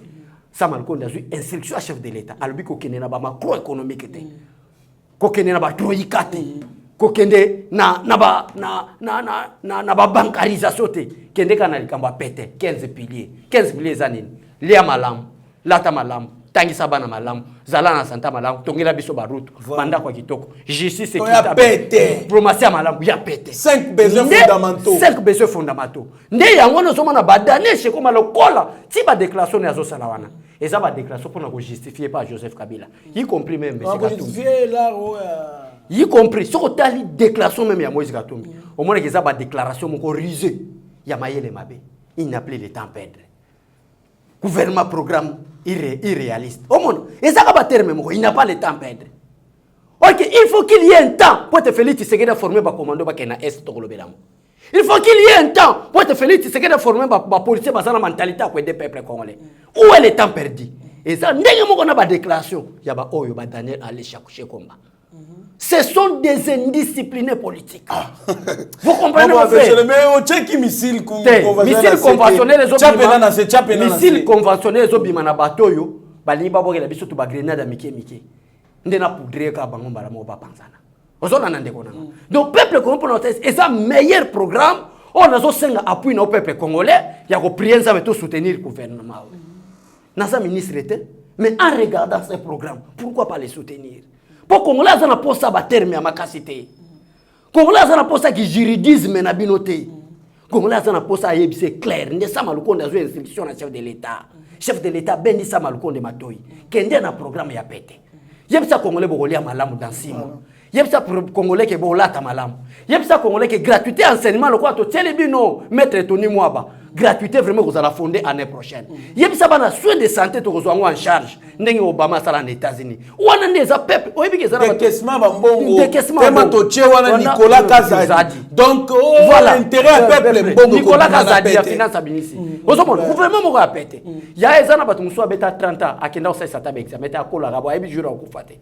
Samalukonde a eu instruction à chef de l'État. Albi ko kende na ba macroéconomique té. Ko kende na ba troïka té. Ko kende na ba bancarisation té. Kende kana likamba pété 15 piliers. 15 piliers zanini. Lia malam, lata malam, tangisa bana malam, zalana santa malam, tongela biso ba route, banda kwa kitoko. Justice équitable. Diplomatie malam, ya pété. 5 besoins fondamentaux. 5 besoins fondamentaux. Nde yango no soma na badane chez comme lokola, ti ba déclaration ya zo sala wana. Et ça va déclaration pour nous justifier par Joseph Kabila. Y compris même monsieur Katumbi. Y compris ce que déclaration même ya Moïse Katumbi. Au moins que ça va déclaration moko risé. Ya mayele mabe. Il n'a plus le temps perdre. Gouvernement programme irréaliste. Au monde, et ça va terme il n'a pas le temps perdre. OK, il faut qu'il y ait un temps pour te Félix Tshisekedi former ba commando ba kena est to kolobela. Il faut qu'il y ait un temps pour te Félix Tshisekedi former ba policier ba sana mentalité pour aider peuple congolais. Où est le temps perdu? Et ça ndenge moko na ba déclaration ya ba oyo ba Daniel aller chaque combat. Ce sont des indisciplinés politiques. Vous comprenez mon frère? Mais on check missile conventionnel missile conventionnel zo bima na bato yo bali ba bokela biso to ba grenade mike ndena poudre ka bango mbala mo ba panzana. Ozona nande konanga. Donc peuple congolais et ça meilleur programme on a zo senga appui na peuple congolais ya ko prier ça to soutenir gouvernement. Na sa ministre était mais en regardant ces programmes pourquoi pas les soutenir? Pour Congolais ça n'a pas ça ba terme ya makasité. Congolais ça n'a pas ça qui juridisme na binoté. Congolais ça n'a pas ça c'est clair. Ndé ça malukonde azo instruction na chef de l'État. Chef de l'État bendi ça malukonde matoyi. Kende na programme ya pété. Yebisa Congolais bokolia malamu dans 6 mois. Yebisa Congolais ke bolata malamu. Yebisa Congolais ke gratuité enseignement le quoi to télébino maître Tony Mwaba. Gratuité vraiment vous allez fonder l'année prochaine. Yebisa bana soins de santé to kozwango en charge. Ndenge Obama sala na États-Unis. Wana ndeza peuple oyebi za décaissement bambongo. Tellement to tché wana Nicolas Kazadi. Donc voilà intérêt à peuple mbongo. Nicolas Kazadi a finance abinisi. Ozomona gouvernement moko a pété. Ya ezana batu muso beta 30 ans akenda o sesa tabe examen ta kola rabo ayebi jura okufate.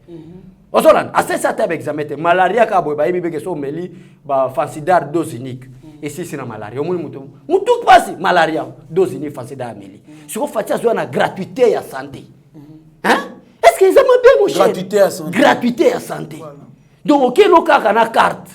Ozolana a sesa tabe examen te malaria ka boy ba yebi beke so meli ba fansidar dose unique. Et si c'est la malaria, au moins tout passe malaria, dose unique fansidar ameli. Si on fait ça na gratuité à santé. Hein? Est-ce que ça m'a bien mon cher? Gratuité à santé. Gratuité à santé. Voilà. Donc OK loka kana carte.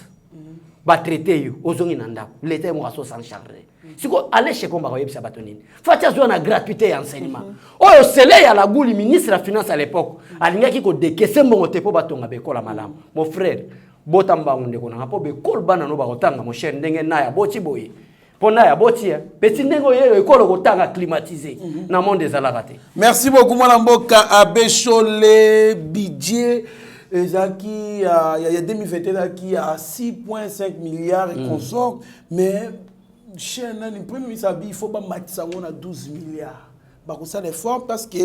Ba traiter yo ozongi nanda. L'état mo aso sans charger. Si ko aller chez komba ko yebisa batonini. Fatia zo na gratuité à enseignement. Oyo sele ya la gouli ministre de la finance à l'époque. Alingaki ko décaisser mbongo te po batonga be kola malamu. Mon frère botamba ngunde ko na po be kol bana no ba kotanga mon cher ndenge na ya boti boye. Pona ya boti petit ndenge yelo ekolo kotanga climatisé na monde des alakate. Merci beaucoup mwana mboka Abeshole Bidje il y a 2021 qui a 6,5 milliards et consort, mais chez le premier ministre, il faut pas mettre ça à 12 milliards. Ça l'effort parce que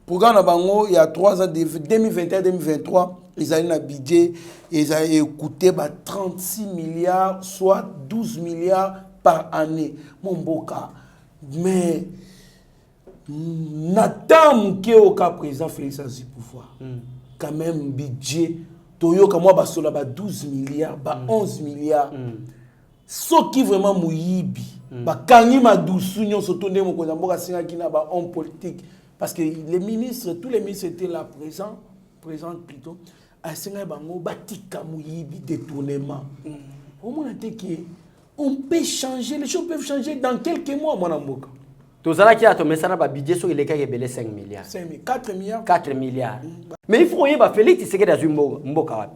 pour Bango, il y a 3 ans, 2021-2023, ils avaient un budget, ils avaient coûté 36 milliards, soit 12 milliards par année. Mon boka. Mais, Nathan qui est au cas présent, Félix Anzi pouvoir. Quand même, budget, Toyo, comme moi, basola, 12 milliards, 11 milliards. Ce qui vraiment mouyibi. Kangi Madoussou, nous sommes tournés, mon cousin, qui n'a pas homme politique. Parce que les ministres, tous les ministres étaient là présents plutôt. À Sénégal, Bango, Batika Mouyibi, détournement. On peut changer, les choses peuvent changer dans quelques mois, mon amour. Tout ça qui a tombé ça n'a budget sur les cas qui est 5 milliards. 4 milliards. 4 milliards. Mais il faut y avoir Félix Tshisekedi dans une mboka.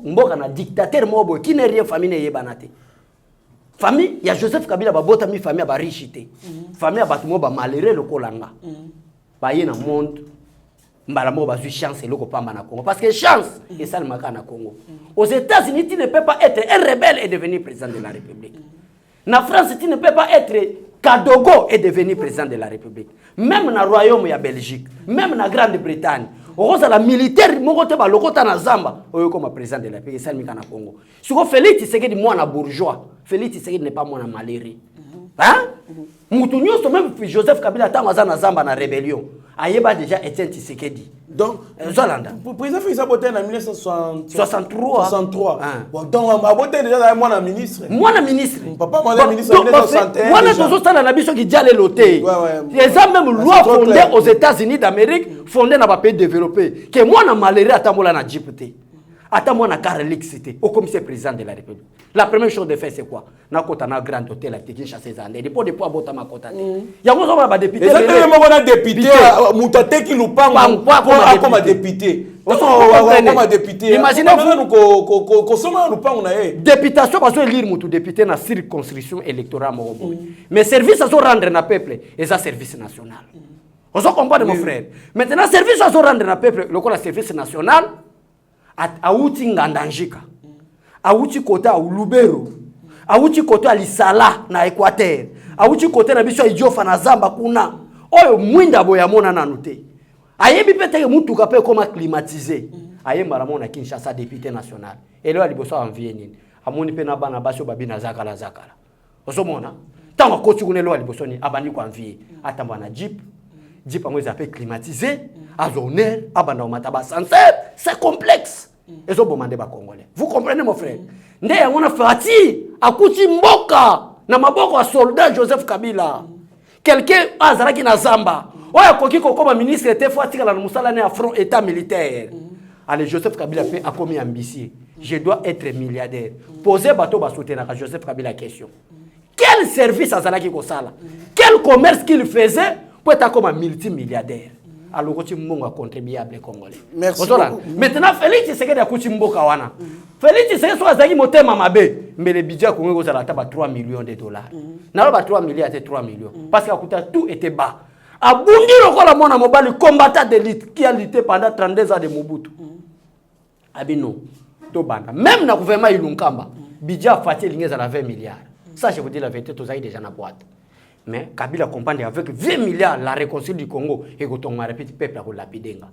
Mboka na dictateur mobo qui n'est rien famille n'est banate. Famille, il y a Joseph Kabila babota mi famille ba richité. Famille abatumo ba malheureux le kolanga. Ba yena monde. Mbala mo ba su chance le ko pamba na Congo parce que chance est ça le maka na Congo. Aux États-Unis, tu ne peux pas être un rebelle et devenir président de la République. En France, tu ne peux pas être Kadogo et devenir président de la République. Même dans le royaume de Belgique, même dans la Grande-Bretagne, au la militaire, mon côté ba lokota na Zamba, comme président de la République, ça le maka na Congo. Si vous Félix Tshisekedi moi na bourgeois, Félix Tshisekedi n'est pas moi na malheureux. Hein? Moutounio, même Joseph Kabila Tamaza na Zamba na rébellion. Ayeba déjà Etienne Tshisekedi. Donc, le président Félix a voté en 1963. 63. Bon, donc, on a voté déjà moi na ministre. Moi na ministre. Papa, moi na ministre en 1961. Moi na toujours ça na biso qui dit aller loter. Les hommes même loi fondée aux États-Unis d'Amérique, fondée dans les pays développés. Que moi na malheureux atamola na Djibouti. Attends-moi, na Karalik cité, au commissaire président de la République. La première chose de faire, c'est quoi? Na kota na grand hôtel à Tékin chasser ça. Les dépôts de poids bota ma kota. Ya mo ba député. Exactement, on a député. Moutate qui nous parle comme député. Comme député. Imaginez-vous qu'on soit nous parle na eh. Députation parce que lire moutou député na circonscription électorale mo. Mais service à so rendre na peuple, et ça service national. On se comprend mon frère. Maintenant service à so rendre na peuple, le quoi service national. Auti Ngandanjika, auti kota Lubero, auti kota Lisala na Équateur, auti kota na biso Idiofa na Zamba kuna. Oyo mwinda boya mona na noté. Ayebi pete mutu kape koma climatiser. Ayemba ramona Kinshasa député national. Et là liboso envier nini. Amoni pe na bana baso babi na zakala. Osomona. Tango koti kunelo liboso ni abani ko envier. Atamba na Jeep ango zape climatiser, azoner, abana o mataba sincère, c'est complexe. Et ça, Congolais. Vous comprenez, mon frère? Ndé on a fait akuti mboka na maboko a soldat Joseph Kabila. Quelqu'un azaraki na Zamba. Oya koki comme ministre était fois tika na musala na front état militaire. Allez, Joseph Kabila fait a commis ambitieux. Je dois être milliardaire. Posez bateau ba soutenir à Joseph Kabila question. Quel service azaraki ko sala? Quel commerce qu'il faisait pour être comme un multimilliardaire? Alors, tu m'as contribuable congolais. Merci. Maintenant, Félix Tshisekedi a coutume mboka wana. Félix Tshisekedi soit zaki motema mabe, mais le budget congolais ça taba 3 millions de dollars. Na ba 3 milliards c'est 3 millions parce que tout était bas. Abundi lokola mona mobali combattant d'élite qui a lutté pendant 32 ans de Mobutu. Abino to banda. Même na gouvernement Ilunkamba, budget faté lingeza la 20 milliards. Ça je vous dis la vérité, tous avez déjà na boîte. Mais Kabila comprend avec 20 milliards la réconciliation du Congo et que ton petit peuple a lapidenga.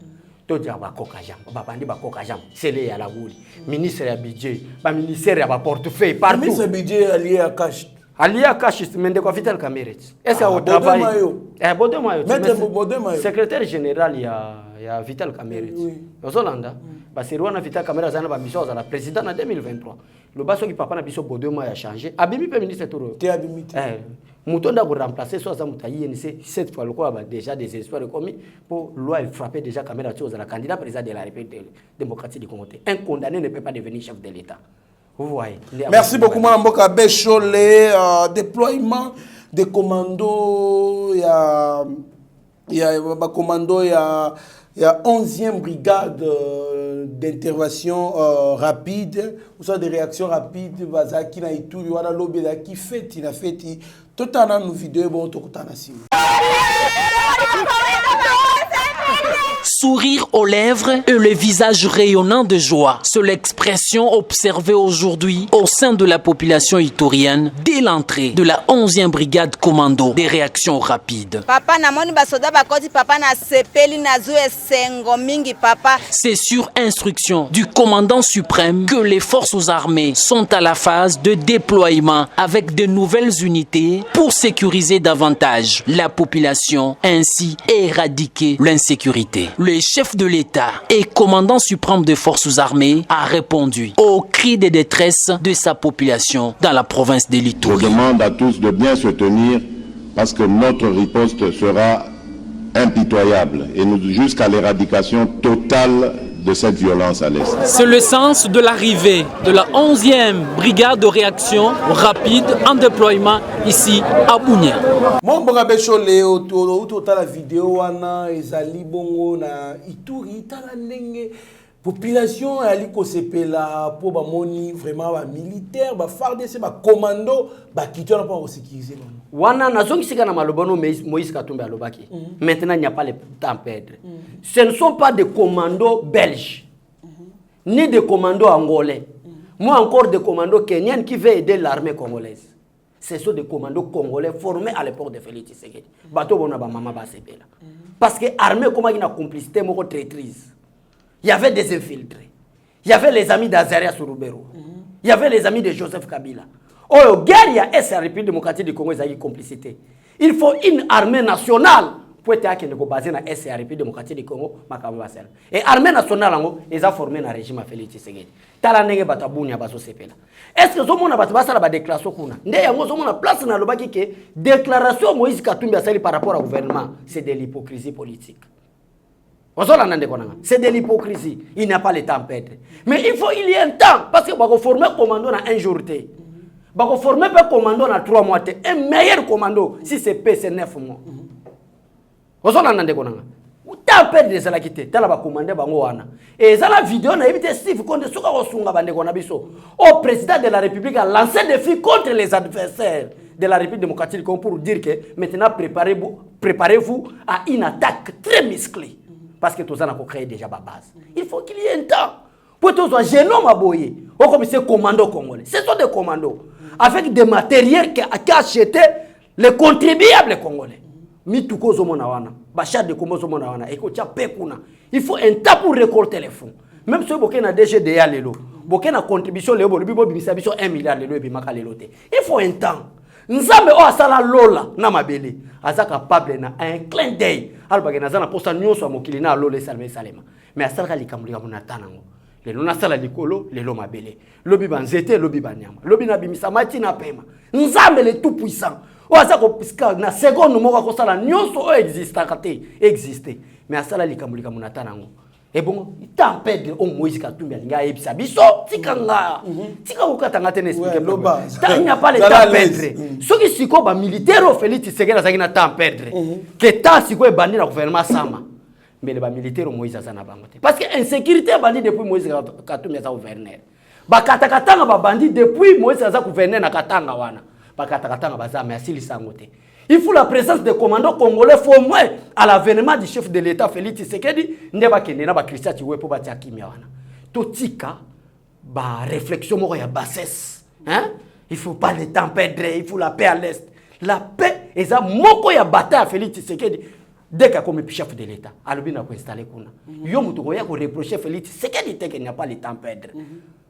Tout dit ba kokajam, babandi ba kokajam, c'est les à la gouli. Ministre ya budget, ba ministère ya ba portefeuille partout. Ministre budget allié à cash. Allié à cash, mais de quoi Vital Kamerhe. Est-ce au travail? Bodemayo. Maître secrétaire général il y a Vital Kamerhe. Aux Hollande, parce que Rwanda Vital Kamerhe a ba mission à la présidente en 2023. Le basso qui papa na biso Bodemayo a changé. Abimi pe ministre Touro. Qui abimi? Moutonda pour remplacer soit ça moutaïe cette fois le quoi déjà des espoirs commis pour loi frapper déjà caméra chose à la candidat président de la République démocratique du Congo. Un condamné ne peut pas devenir chef de l'État. Vous voyez. Merci beaucoup Mboka Bécholé, déploiement des commandos, il y a commando, il y a 11e brigade d'intervention rapide, ou soit des réactions rapides, bazaki na Ituri wala lobby qui fait tout en nous vidéo bon tout en assis. Sourire aux lèvres et le visage rayonnant de joie, c'est l'expression observée aujourd'hui au sein de la population itorienne dès l'entrée de la 11e brigade commando des réactions rapides. C'est sur instruction du commandant suprême que les forces armées sont à la phase de déploiement avec de nouvelles unités pour sécuriser davantage la population, ainsi éradiquer l'insécurité. Le chef de l'État et commandant suprême des forces armées a répondu aux cris de détresse de sa population dans la province de l'Ituri. Je demande à tous de bien se tenir parce que notre riposte sera impitoyable et jusqu'à l'éradication totale de cette violence à l'Est. C'est le sens de l'arrivée de la 11e brigade de réaction rapide en déploiement ici à Bunia. Mon Bogabechole, autour de la vidéo, ezali bongo na Ituri, tala ndenge population ali kosepela po ba moni vraiment ba militaire, ba FARDC, ba commando, ba kitona pour sécuriser. Wana nazongisika na malobono Moïse Katumbi alobaki. Maintenant il n'y a pas le temps à perdre. Ce ne sont pas des commandos belges ni des commandos angolais. Moi encore des commandos kenyans qui veulent aider l'armée congolaise. Ce sont des commandos congolais formés à l'époque de Félix Tshisekedi. Bato bona ba mama ba sepela. Parce que l'armée comment il y a complicité moko traîtrise. Il y avait des infiltrés. Il y avait les amis d'Azaria Surubero. Il y avait les amis de Joseph Kabila. Oh, guerre, il y a la République démocratique du Congo, il y a une complicité. Il faut une armée nationale pour être basée dans la République démocratique du Congo. Et l'armée nationale, ils ont formé un régime à Félix Tshisekedi. Est-ce que vous avez une déclaration? Vous avez une place dans le baki que déclaration Moïse Katumbi par rapport au gouvernement, c'est de l'hypocrisie politique. C'est de l'hypocrisie. Il n'y a pas le temps à perdre. Mais il y a un temps. Parce que vous avez formé un commando dans un jour. Vous avez formé un commando dans 3 mois. Un meilleur commando, si c'est P, c'est 9 mois. Vous avez un temps à perdre de cela qui était. Vous avez commandé. Et dans la vidéo, on a évité Steve Konde. Le président de la République a lancé des défis contre les adversaires de la République démocratique pour dire que maintenant préparez-vous à une attaque très musclée. Parce que tout ça n'a pas créé déjà ma base. Il faut qu'il y ait un temps. Pour que tout soit génome à boyer. Ou comme c'est commando congolais. Ce sont des commandos. Avec des matériels qu'a acheté les contribuables congolais. Mituko zomona wana. Bachat de komo zomona wana. Et kocha pekuna. Il faut un temps pour récolter les fonds. Même si vous avez un DGDA lelo. Vous avez une contribution lelo. Vous avez 1 milliard lelo. Il faut un temps. Nzambe o asala lola na mabele azaka capable na un clin d'œil alba na zana posa nyonso mokili na lola salema mais asala likamulika munatana ngo lelo na sala likolo lelo mabele lobi banzete lobi banyama lobi na bimisa mati na pema nzambe le tout puissant o azaka piska na seconde moko ko sala nyonso o exister mais asala likamulika munatana ngo. Et bon, il t'a perdre au Moïse Katumbi alinga ebisa biso tikanga tika kokatanga tene expliquer il n'y a pas le temps à perdre ceux qui siko ba militaire au Félix Tshisekedi azaki na temps à perdre que temps siko bandi na gouvernement sama mais les ba militaire au Moïse azana bango te parce que insécurité bandi depuis Moïse Katumbi aza gouverneur ba katakatanga ba bandi depuis Moïse aza gouverneur na katanga wana ba katakatanga baza mais asili sango te. Il faut la présence des commandants congolais faut moins à l'avènement du chef de l'État Félix Tshisekedi ndeba kende na ba Christian Chiwe po batia kimia wana. Totika ba réflexion moko ya bassesse, hein? Il faut pas le temps perdre, il faut la paix à l'est. La paix est ça moko ya bataille à Félix Tshisekedi dès qu'il a comme chef de l'État. Alobi na ko installer kuna. Yo mutu ko ya ko reprocher Félix Tshisekedi te qu'il n'y a pas le temps perdre.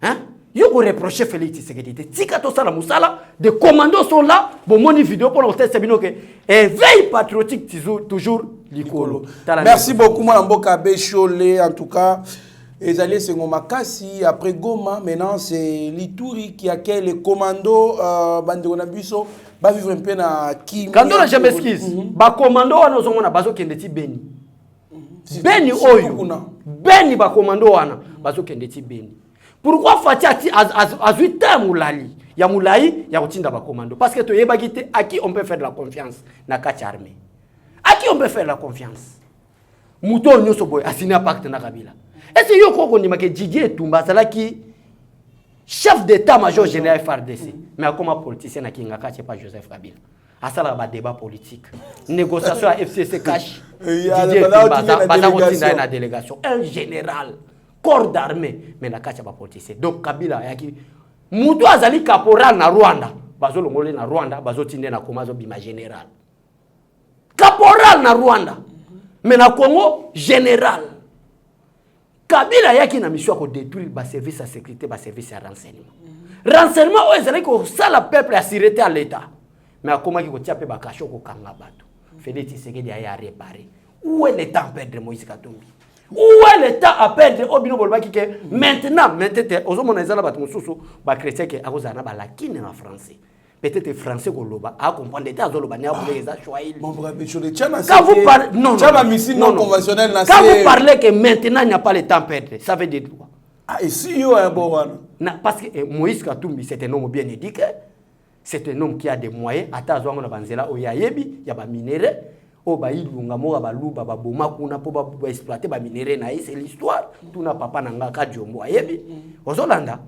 Hein? Yo ko reprocher Félix Tshisekedi te tika to sala musala des commandos sont là bon moni vidéo pour l'hôtel Sabino que éveil patriotique toujours likolo. Merci beaucoup moi Mboka Bechole en tout cas ezali sengo makasi après Goma maintenant c'est l'Ituri qui accueille les commandos bandeko na biso ba vivre un peu na Kimi. Quand on a jamais excuse ba commando wana ozomona bazo kende ti Beni. Beni oyo. Beni ba commando wana bazo kende ti Beni. Pourquoi Fati a 8 ans Moulali? Il y a Moulaï, il y a Otinda ba commando. Parce que tu es bagité à qui on peut faire de la confiance na kati armée. À qui on peut faire la confiance? Mouto nyoso boy asina pacte na Kabila. Est-ce que yoko kondima ke Didier Tumba sala ki chef d'état-major général FARDC mais comment politicien na kinga kati pas Joseph Kabila. asala ba débat politique. Négociation à FCC cash. Na délégation. Un général, corps d'armée, mais na cash ba politicien. Donc Kabila yaki mutu azali caporal na Rwanda. Bazo longole na Rwanda, bazo tinde na komazo bima général. Caporal na Rwanda. Mais na Congo général. Kabila yaki na mission ko détruire ba service à sécurité, ba service à renseignement. Renseignement o ezali ko sala peuple à sécurité à l'état. Mais comment qui ko tiape ba kasho ko kanga bato. Félix Tshisekedi a réparé. Où est le temps à perdre Moïse Katumbi? Où est le temps à perdre Obino Bolbaki que maintenant aux hommes ezala bato mususu ba chrétien que akozana ba lakine na français. Peut-être français Goloba a comprendre l'état Zoloba ne a pour les Swahili. Quand vous parlez non conventionnel quand vous parlez que maintenant il n'y a pas le temps à perdre, ça veut dire quoi? Ah et si yo un bon parce que Moïse Katumbi c'est un homme bien éduqué. C'est un homme qui a des moyens. Atazwa na banzela oyayebi ya ba minéraux. O ba ilunga mo ba luba ba boma kuna po ba exploiter ba minéraux na c'est l'histoire. Tuna papa nanga ka jombo ayebi. Ozolanda.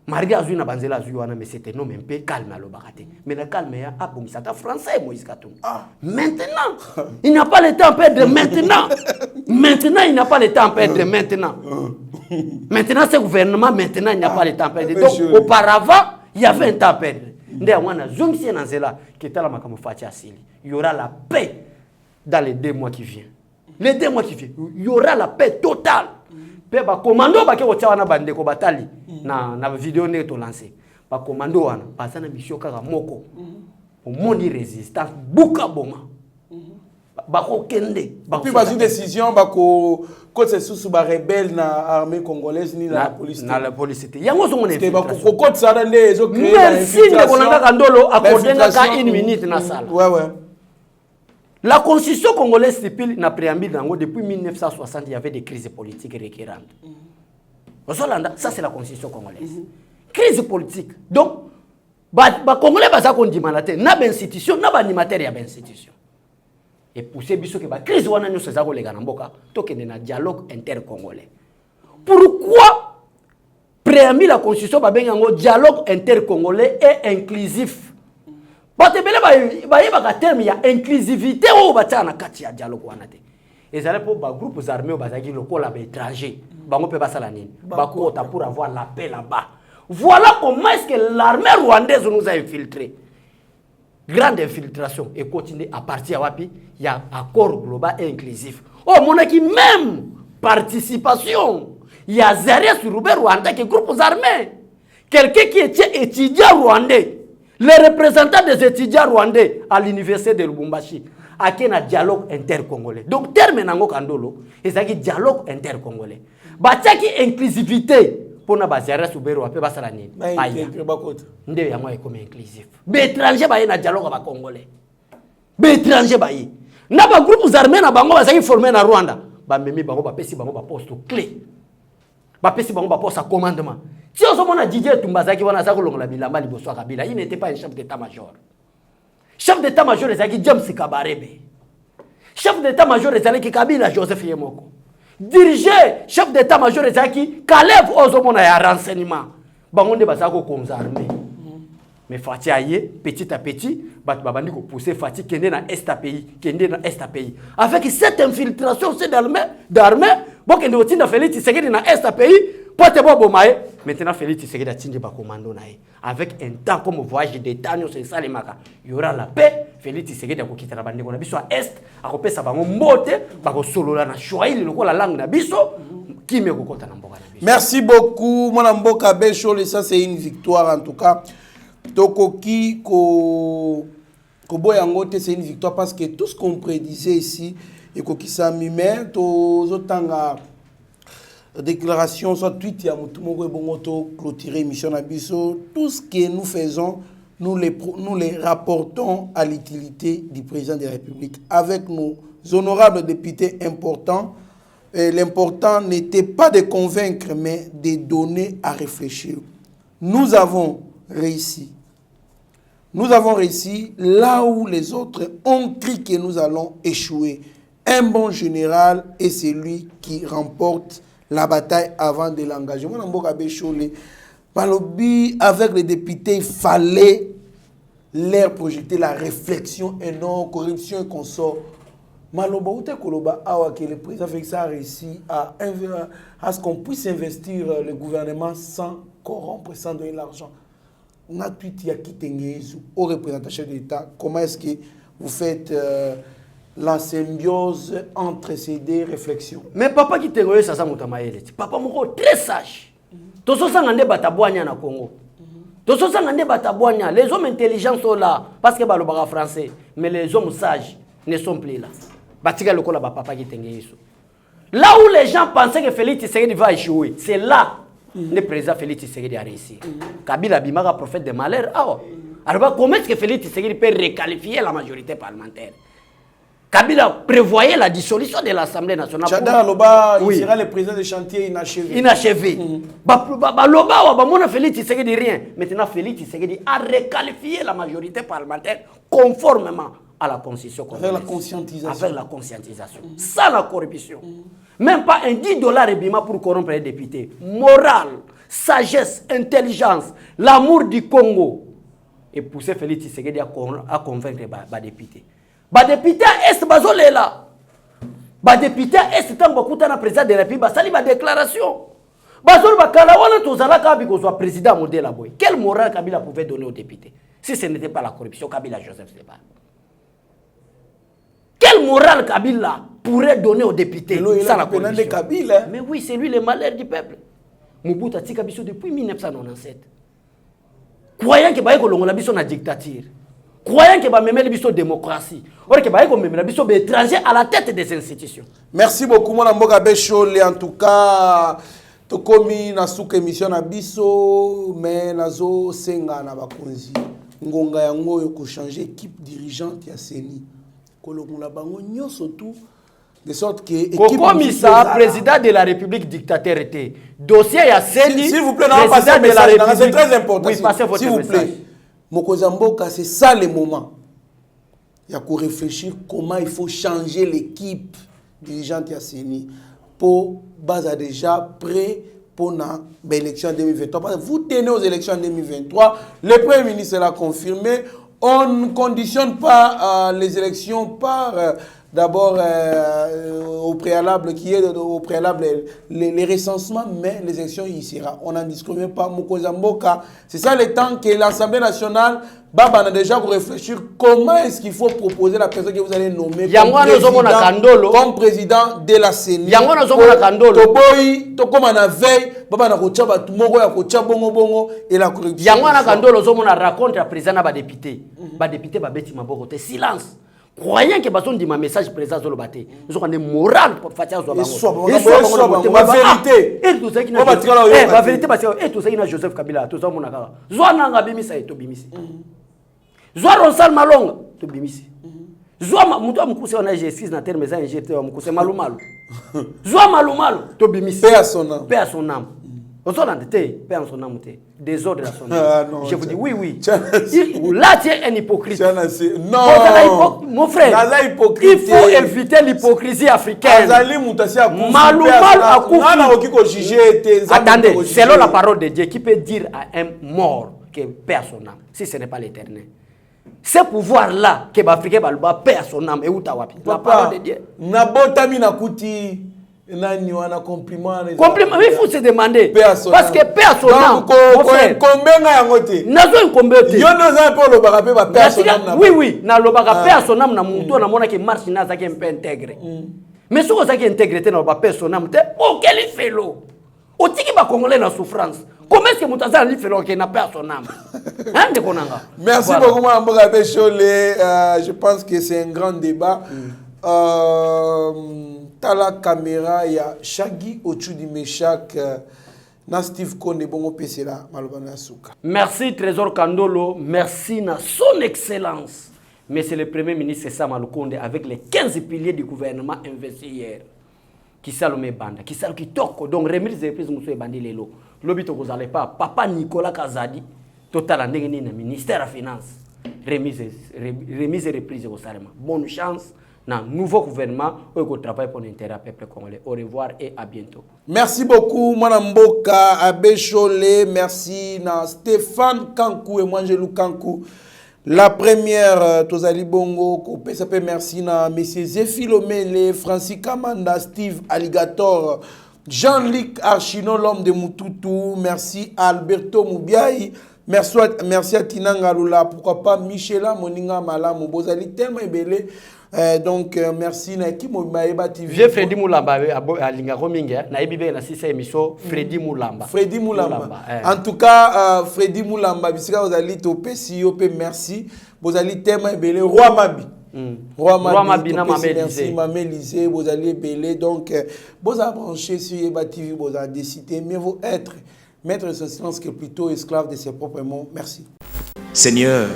Maria azui na banzela azui wana mais c'est un homme un peu calme à l'obakate. Mais le calme ya abomisata français Moïse Katumbi. Maintenant, il n'y a pas le temps à perdre maintenant. Maintenant, il n'y a pas le temps à perdre maintenant. Maintenant ce gouvernement maintenant il n'y a pas le temps à perdre. Donc auparavant, il y avait un temps à perdre. Il y aura la paix dans les 2 mois qui viennent. Les 2 mois qui viennent, il y aura la paix totale. Ba commando ba ke wana bande ko batali na vidéo ne to lancer. Ba commando wana pasa na mission kaka moko. Au monde résistance buka boma. Ba ko kende. Puis ba une décision ba ko c'est sous ba rebelle na armée congolaise ni la police. Na la police. Yango so ngone. Ba ko code ça dans les autres créer. Merci ne konanga kandolo accorder na ka 1 minute na sala. Ouais. La constitution congolaise stipule na préambule depuis 1960 il y avait des crises politiques récurrentes. Ça c'est la constitution congolaise. Crise politique. Donc ba congolais ba ça qu'on dit malate na ba institution na ba animateur ya ba institution. Et pousser biso que ba crise wana nyo seza ko lega na mboka to kende na dialogue intercongolais. Pourquoi préambule la constitution ba benga ngo dialogue intercongolais et inclusif? Batebele ba yeba terme ya inclusivité ou batana kati ya dialogue wana te. Ezale pour ba groupes armés au bazaki lokola ba étranger. Bango pe basala nini? Ba kota pour avoir la paix là-bas. Voilà comment est-ce que l'armée rwandaise nous a infiltrés. Grande infiltration et continue à partir à wapi, il y a accord global et inclusif. Oh mon qui même participation. Il y a zéro sur Robert Rwanda qui groupes armés. Quelqu'un qui était étudiant rwandais. Les représentants des étudiants rwandais à l'université de Lubumbashi a un dialogue intercongolais. Donc terme nango kandolo, c'est un dialogue intercongolais. Batiaki inclusivité pour na bazara subero ape basala nini? Aya. Nde yango e comme inclusif. Be étranger ba na dialogue ba congolais. Be étranger ba yi. Na ba groupes armés na bango bazaki formé na Rwanda. Ba memi bango ba pesi bango ba poste clé. Ba pesi bango ba poste à commandement. Si on a Didier Tumbazaki, on a Zakolonga Bilamba Liboso Kabila, il n'était pas un chef d'état-major. Chef d'état-major, c'est qui James Kabarebe. Chef d'état-major, c'est qui Kabila Joseph Yemoko. Diriger, chef d'état-major, c'est qui Caleb Ozomona et renseignement. Bangonde Bazako comme armée. Mais Fatih Aye, petit à petit, Babandi ko pousser Fatih kende na est pays, kende na est pays. Avec cette infiltration d'armée, bon kende otinda Félix Tshisekedi na est pays. Maintenant, Félix Tshisekedi a tigné par commando. Avec un temps comme voyage d'État, il y aura la paix. Félix Tshisekedi a quitté la bande. On a besoin est, à couper sa bango mote, par solo la choisi le la langue na biso, qui me kokota na mboka na biso. Merci beaucoup, mon mboka Béchol, et ça c'est une victoire en tout cas. Tokoki Koboyangote, c'est une victoire parce que tout ce qu'on prédisait ici, et Kokisa Mime, Tozotanga. Déclaration, soit tweet, il y a clôturer mission Abisso. Tout ce que nous faisons, nous les rapportons à l'utilité du président de la République. Avec nos honorables députés importants, l'important n'était pas de convaincre, mais de donner à réfléchir. Nous avons réussi. Nous avons réussi là où les autres ont cru que nous allons échouer. Un bon général est celui qui remporte la bataille avant de l'engagement. Avec les députés, il fallait l'air projeté, la réflexion et non corruption et consort. Maloba ou Koloba awa que le président Félix a réussi à ce qu'on puisse investir le gouvernement sans corrompre, sans donner l'argent. On a tout dit à Kitengezu, au représentant de l'État. Comment est-ce que vous faites la symbiose entre ces deux réflexions? Mais papa Kitengezu, ça mutamaele. Papa moko très sage. Toso sangande batabwanya na Congo. Toso sangande batabwanya. Les hommes intelligents sont là parce que balobara français, mais les hommes sages ne sont plus là. Batika le kola papa Kitengezu. Là où les gens pensaient que Félix Tshisekedi va échouer, c'est là le président Félix Tshisekedi a réussi. Kabila Bimara, prophète de malheur. Alors comment est-ce que Félix Tshisekedi peut requalifier la majorité parlementaire? Kabila prévoyait la dissolution de l'Assemblée nationale. Chada Loba, il sera le président de chantier inachevé. Inachevé. Loba, Félix Tshisekedi rien. Maintenant, Félix Tshisekedi a requalifié la majorité parlementaire conformément à la constitution. Avec la conscientisation. Avec la conscientisation. Sans la corruption. Même pas un $10 et bima pour corrompre les députés. Morale, sagesse, intelligence, l'amour du Congo. Et pousser Félix Tshisekedi à convaincre les députés. Les députés est bazolé là. Les députés est tant beaucoup dans le président de la République. Sali ba déclaration. Bazol bakala wana tozala kabiko soit président modèle la boy. Quelle morale Kabila pouvait donner aux députés si ce n'était pas la corruption? Kabila Joseph Seba. Quelle morale Kabila pourrait donner aux députés sans la corruption? Kabila. Mais oui, c'est lui le malheur du peuple. Mobutu a tika biso depuis 1997. Croyant que baye kolongola biso na dictature. Croyant que bamemeli biso démocratie. Or que baye komemela biso be étranger à la tête des institutions. Merci beaucoup mon Mboka Bechole. En tout cas, tokomi na souka émission na biso mais nazo senga na bakonzi. Ngonga yango yo ko changer équipe dirigeante ya CENI. Kolongola bango nyonso tout de sorte que Kokomisa, président de la République dictateur était. Dossier à CENI. S'il vous plaît, non, passez de la République. C'est très important. Oui, passez votre message. S'il vous plaît. Mokozamboka, c'est ça le moment. Il y a qu'à réfléchir comment il faut changer l'équipe dirigeante à CENI pour base déjà prêt pour l'élection 2023. Vous tenez aux élections 2023. Le Premier ministre l'a confirmé. On ne conditionne pas les élections par d'abord au préalable les recensements, mais les élections il sera. On n'en discrimine pas. Mokozamboka, c'est ça le temps que l'Assemblée nationale a déjà pour réfléchir comment est-ce qu'il faut proposer la personne que vous allez nommer comme président de la CENI. Et la corruption. Silence. Croyant que bason dit ma message président Zolobate, nous avons des morales pour faire ça. La vérité. La vérité parce que tout ça il a Joseph Kabila, tout ça mon akala. Zwana ngabimisa to bimisi. Zwa Ronsal Malonga to bimisi. Zwa muto amukuse wana G6 na terme za injecté amukuse malumalu. Zwa malumalu to bimisi. Paix à son âme. Paix à son âme. Paix à son âme. Désordre à son âme. Je vous dis oui. Là, tu es un hypocrite. Non. Mon frère, il faut éviter l'hypocrisie africaine. Attendez, selon la parole de Dieu, qui peut dire à un mort que paix à son âme, si ce n'est pas l'Éternel. Ce pouvoir-là, que l'Africain va paix à son âme, et où tu as la parole de Dieu. Compliment, il faut se demander. Parce que paix à son âme. Oui, na lobaka paix à son âme na muto na mona ki marche na zaki un peu intégré. Mais si vous avez intégrité na paix à son âme, quel fait l'eau? Au tiki ba congolais na souffrance. Comment est-ce que Moutaza a fait l'eau qui n'a pas son âme? Merci beaucoup, Mboka Bechole. Je pense que c'est un grand débat. Tala caméra ya Shaggy Ochudi Meshak na Steve Konde bongo pesela malobana suka. Merci Trésor Kandolo, merci na son excellence. Mais c'est le premier ministre Sama Lukonde avec les 15 piliers du gouvernement investis hier. Qui salome banda, qui sal qui toko donc remise des prises muso bandi lelo. Lobito vous allez pas papa Nicolas Kazadi total ndenge ni na ministère des finances. Remise et reprise au Salema. Bonne chance. Un nouveau gouvernement qui travaille pour l'intérêt du peuple congolais. Au revoir et à bientôt. Merci beaucoup, Mboka Bechole. Merci à Stéphane Kankou et Mangelou Kankou. La première, Tozali Bongo, Kopé, ça peut merci na Monsieur Zéphilomele, Francis Kamanda, Steve Alligator, Jean-Luc Archino, l'homme de Mututu, merci Alberto Moubiaï, merci à Tinanga Lula, pourquoi pas Michela Moninga Malamu, Bozali tellement ébélé. Donc merci na qui Maeba TV. J'ai Freddy Moulamba à Linga Rominga, na ebibe na sisa émission Freddy Moulamba. Freddy Moulamba. En tout cas, Freddy Moulamba, bisika vous allez topé si yo pe merci. Vous allez tellement ébélé Roi Mabi. Roi Mabi na merci Mamélisé, vous allez ébélé donc vous avez branché sur Eba TV, vous avez décidé mieux vous être maître de ce silence que plutôt esclave de ses propres mots. Merci. Seigneur,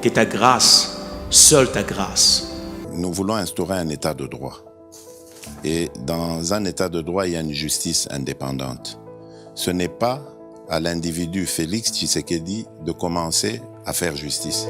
que ta grâce, seule ta grâce. Nous voulons instaurer un état de droit. Et dans un état de droit, il y a une justice indépendante. Ce n'est pas à l'individu Félix Tshisekedi de commencer à faire justice.